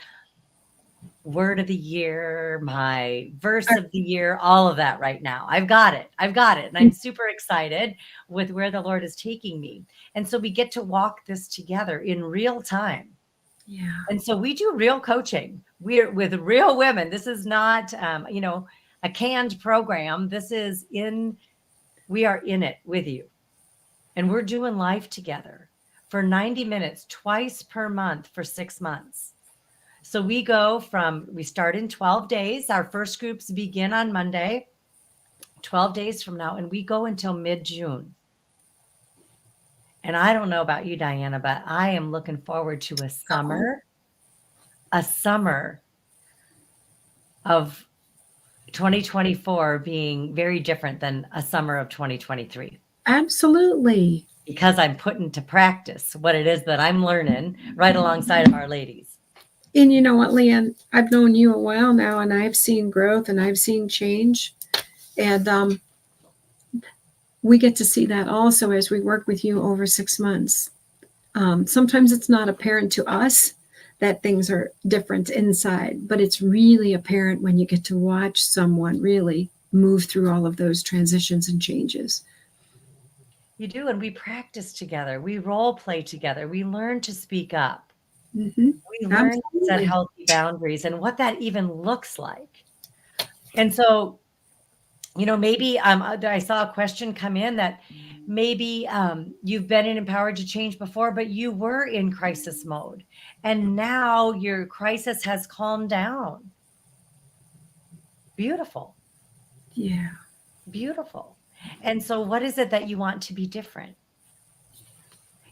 word of the year, my verse of the year, all of that right now. I've got it. I've got it. And I'm super excited with where the Lord is taking me. And so we get to walk this together in real time. Yeah. And so we do real coaching. We're with real women. This is not, a canned program. We are in it with you. And we're doing life together for 90 minutes, twice per month for 6 months. So we start in 12 days. Our first groups begin on Monday, 12 days from now, and we go until mid-June. And I don't know about you, Diana, but I am looking forward to a summer of 2024 being very different than a summer of 2023. Absolutely. Because I'm putting to practice what it is that I'm learning right alongside of our ladies. And you know what, Leanne? I've known you a while now, and I've seen growth and I've seen change. And we get to see that also as we work with you over 6 months. Sometimes it's not apparent to us that things are different inside, but it's really apparent when you get to watch someone really move through all of those transitions and changes. You do, and we practice together. We role play together. We learn to speak up. Mm-hmm. We learn to set Absolutely. healthy boundaries and what that even looks like. And so, maybe I saw a question come in that maybe you've been in Empowered to Change before, but you were in crisis mode, and now your crisis has calmed down. Beautiful, Yeah. beautiful. And so, what is it that you want to be different?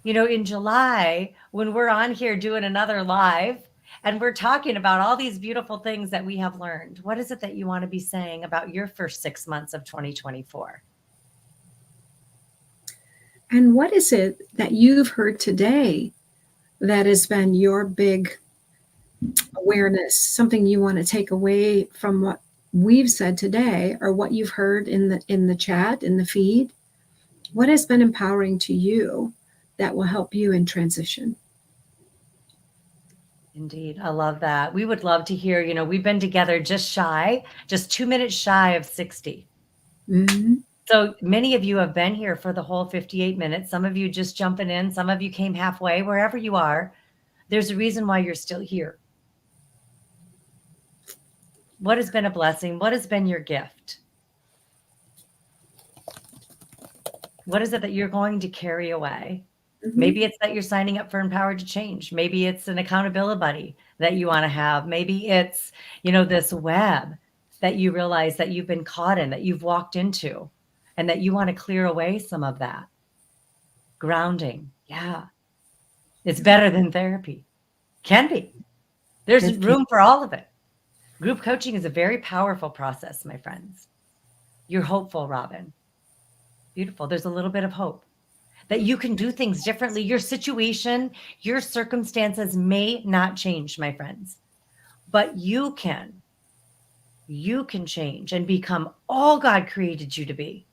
In July, when we're on here doing another live and we're talking about all these beautiful things that we have learned, what is it that you want to be saying about your first 6 months of 2024? And what is it that you've heard today that has been your big awareness, something you want to take away from what we've said today or what you've heard in the chat, in the feed? What has been empowering to you that will help you in transition? Indeed. I love that. We would love to hear, we've been together just 2 minutes shy of 60. Mm-hmm. So many of you have been here for the whole 58 minutes. Some of you just jumping in. Some of you came halfway. Wherever you are, there's a reason why you're still here. What has been a blessing? What has been your gift? What is it that you're going to carry away? Mm-hmm. Maybe it's that you're signing up for Empowered to Change. Maybe it's an accountability buddy that you want to have. Maybe it's, this web that you realize that you've been caught in, that you've walked into, and that you want to clear away some of that. Grounding. Yeah. It's better than therapy. Can be. There's room for all of it. Group coaching is a very powerful process, my friends. You're hopeful, Robin. Beautiful. There's a little bit of hope that you can do things differently. Your situation, your circumstances may not change, my friends, but you can. You can change and become all God created you to be.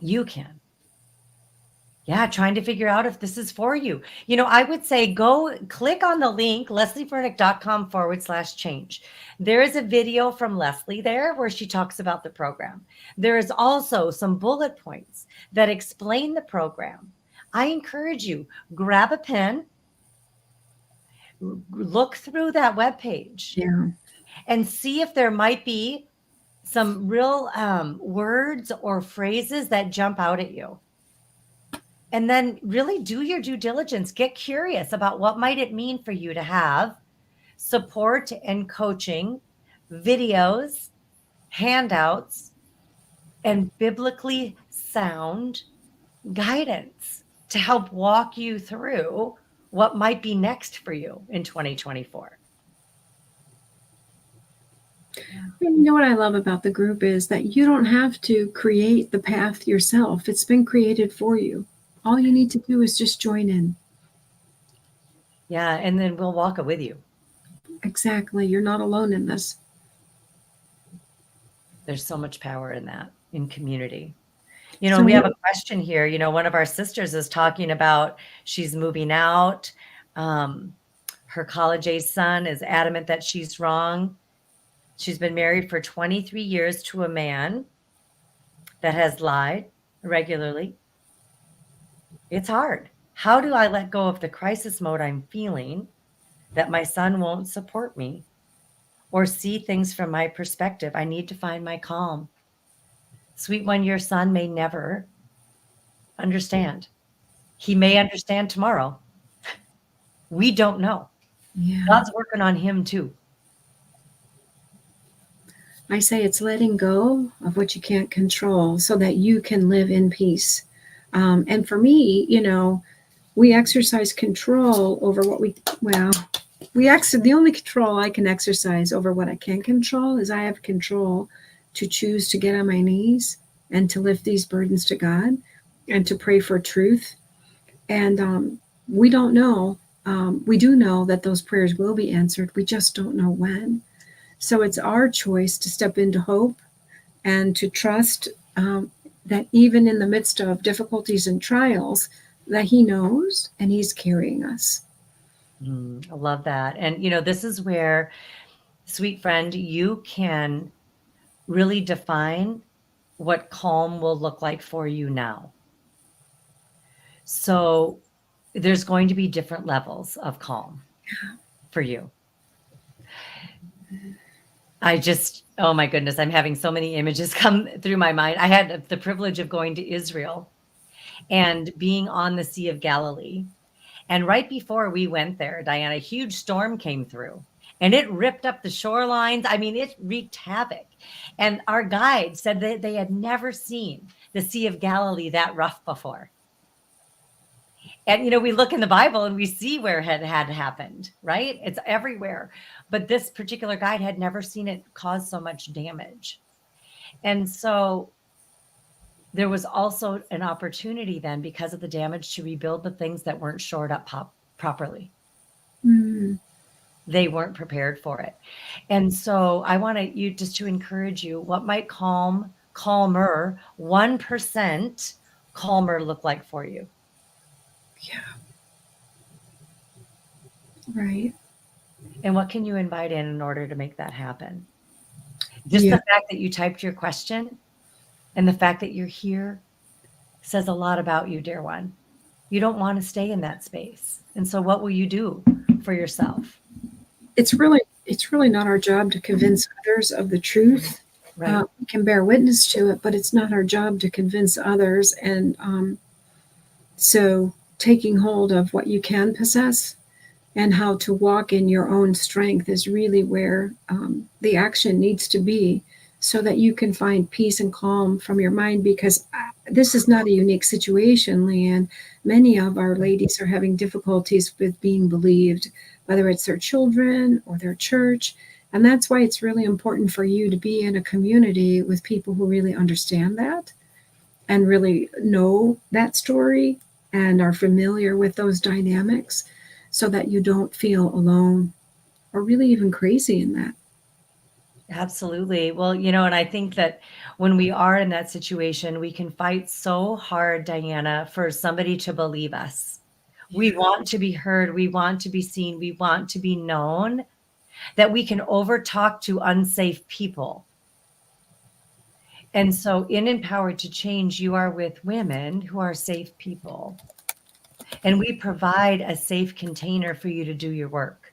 You can. Yeah, trying to figure out if this is for you. I would say go click on the link, leslievernick.com/change. There is a video from Leslie there where she talks about the program. There is also some bullet points that explain the program. I encourage you, grab a pen, look through that webpage, Yeah. and see if there might be some real words or phrases that jump out at you. And then really do your due diligence. Get curious about what might it mean for you to have support and coaching, videos, handouts, and biblically sound guidance to help walk you through what might be next for you in 2024. You know what I love about the group is that you don't have to create the path yourself. It's been created for you. All you need to do is just join in. Yeah, and then we'll walk it with you. Exactly. You're not alone in this. There's so much power in that, in community. So We have a question here. One of our sisters is talking about she's moving out. Um, Her college age son is adamant that she's wrong. She's been married for 23 years to a man that has lied regularly. It's hard. How do I let go of the crisis mode I'm feeling that my son won't support me or see things from my perspective? I need to find my calm. Sweet one, your son may never understand. He may understand tomorrow. We don't know. yeah, God's working on him too. I say it's letting go of what you can't control so that you can live in peace. And for me, we exercise control over what the only control I can exercise over what I can control is I have control to choose to get on my knees and to lift these burdens to God and to pray for truth. And we don't know. We do know that those prayers will be answered. We just don't know when. So it's our choice to step into hope and to trust that even in the midst of difficulties and trials, that He knows and He's carrying us. I love that. And, this is where, sweet friend, you can really define what calm will look like for you now. So there's going to be different levels of calm for you. Oh my goodness, I'm having so many images come through my mind. I had the privilege of going to Israel and being on the Sea of Galilee. And right before we went there, Diana, a huge storm came through and it ripped up the shorelines. I mean, it wreaked havoc. And our guide said that they had never seen the Sea of Galilee that rough before. And, we look in the Bible and we see where it had happened, right? It's everywhere. But this particular guide had never seen it cause so much damage. And so there was also an opportunity then, because of the damage, to rebuild the things that weren't shored up properly. Mm. They weren't prepared for it. And so I want you just to encourage you, what might calmer, 1% calmer look like for you? Yeah. Right. And what can you invite in order to make that happen? Just the fact that you typed your question and the fact that you're here says a lot about you, dear one. You don't want to stay in that space. And so what will you do for yourself? It's really not our job to convince others of the truth. Right. We can bear witness to it, but it's not our job to convince others. And so taking hold of what you can possess and how to walk in your own strength is really where the action needs to be, so that you can find peace and calm from your mind. Because this is not a unique situation, Leanne. Many of our ladies are having difficulties with being believed, whether it's their children or their church. And that's why it's really important for you to be in a community with people who really understand that and really know that story and are familiar with those dynamics, so that you don't feel alone or really even crazy in that. Absolutely. Well, and I think that when we are in that situation, we can fight so hard, Diana, for somebody to believe us. We want to be heard. We want to be seen. We want to be known, that we can overtalk to unsafe people. And so in Empowered to Change, you are with women who are safe people. And we provide a safe container for you to do your work.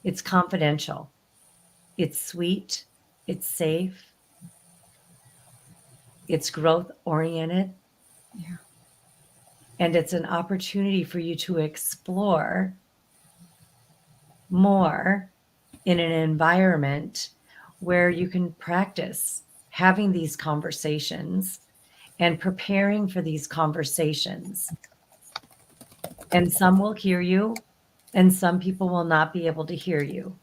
It's confidential. It's sweet. It's safe. It's growth oriented. Yeah. And it's an opportunity for you to explore more in an environment where you can practice having these conversations and preparing for these conversations. And some will hear you, and some people will not be able to hear you.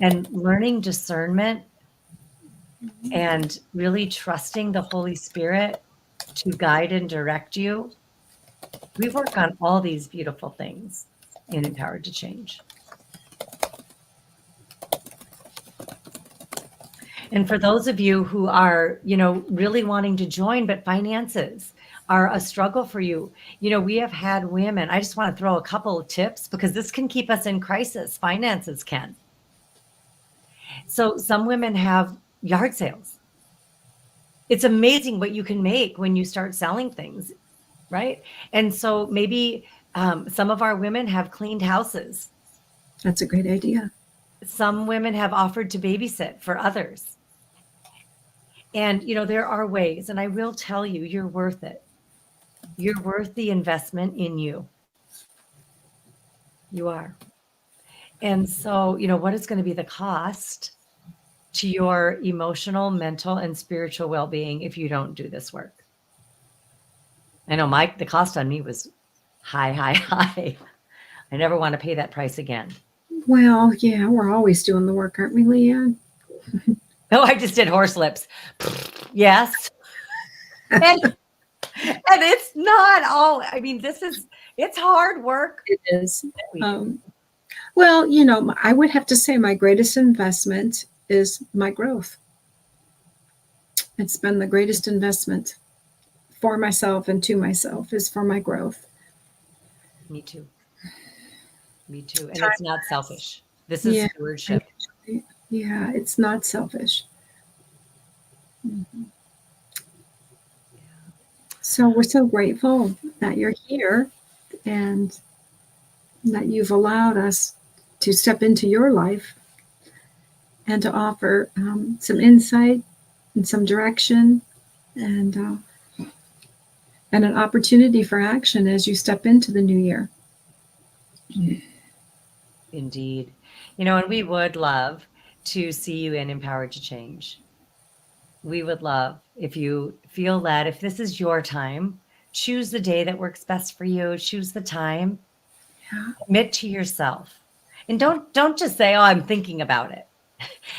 And learning discernment and really trusting the Holy Spirit to guide and direct you. We work on all these beautiful things in Empowered to Change. And for those of you who are, really wanting to join, but finances are a struggle for you, we have had women. I just want to throw a couple of tips because this can keep us in crisis. Finances can. So some women have yard sales. It's amazing what you can make when you start selling things, right? And so maybe some of our women have cleaned houses. That's a great idea. Some women have offered to babysit for others. And, there are ways, and I will tell you, you're worth it. You're worth the investment in you. You are. And so, what is going to be the cost to your emotional, mental, and spiritual well-being if you don't do this work? I know the cost on me was high, high, high. I never want to pay that price again. Well, yeah, we're always doing the work, aren't we, Leanne? Oh, I just did horse lips. Yes. And it's not all, it's hard work. It is. Well, I would have to say my greatest investment is my growth. It's been the greatest investment for myself and to myself is for my growth. Me too. Me too. And it's not selfish. This is stewardship. Yeah, it's not selfish. Mm-hmm. So we're so grateful that you're here and that you've allowed us to step into your life and to offer some insight and some direction and an opportunity for action as you step into the new year. Indeed. And we would love to see you in Empowered to Change. We would love if you feel led, if this is your time, choose the day that works best for you, choose the time, commit to yourself. And don't just say, oh, I'm thinking about it.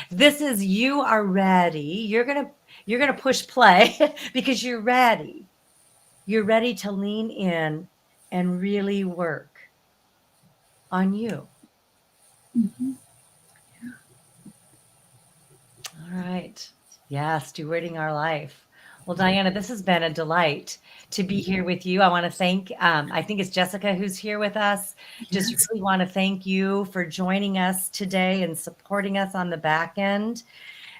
This is, you are ready. You're going to push play because you're ready. You're ready to lean in and really work on you. Mm-hmm. Yeah. All right. Yeah, stewarding our life. Well, Diana, this has been a delight to be here with you. I want to thank, I think it's Jessica who's here with us. Yes. Just really want to thank you for joining us today and supporting us on the back end.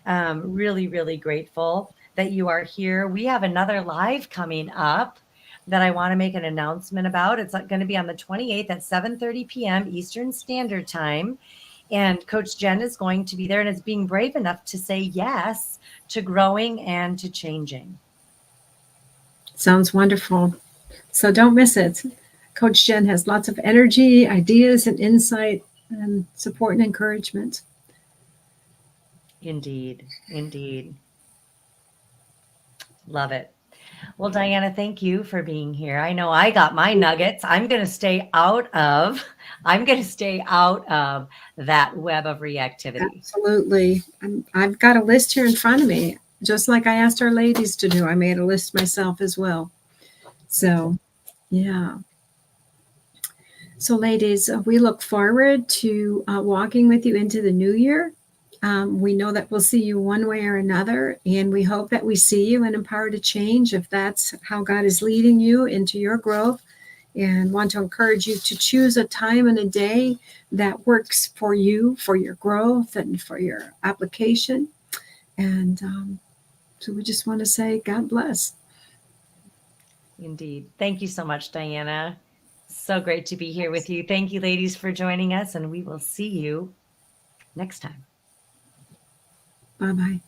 Really, really grateful that you are here. We have another live coming up that I want to make an announcement about. It's going to be on the 28th at 7:30 p.m. Eastern Standard Time. And Coach Jen is going to be there and is being brave enough to say yes to growing and to changing. Sounds wonderful. So don't miss it. Coach Jen has lots of energy, ideas, and insight, and support and encouragement. Indeed. Indeed. Love it. Well, Diana, thank you for being here. I know I got my nuggets. I'm going to stay out of that web of reactivity. Absolutely. I've got a list here in front of me, just like I asked our ladies to do. I made a list myself as well. So, yeah. So, ladies, we look forward to walking with you into the new year. We know that we'll see you one way or another, and we hope that we see you and Empowered to Change if that's how God is leading you into your growth, and want to encourage you to choose a time and a day that works for you, for your growth and for your application. And so we just want to say, God bless. Indeed. Thank you so much, Diana. So great to be here with you. Thank you, ladies, for joining us, and we will see you next time. Bye-bye.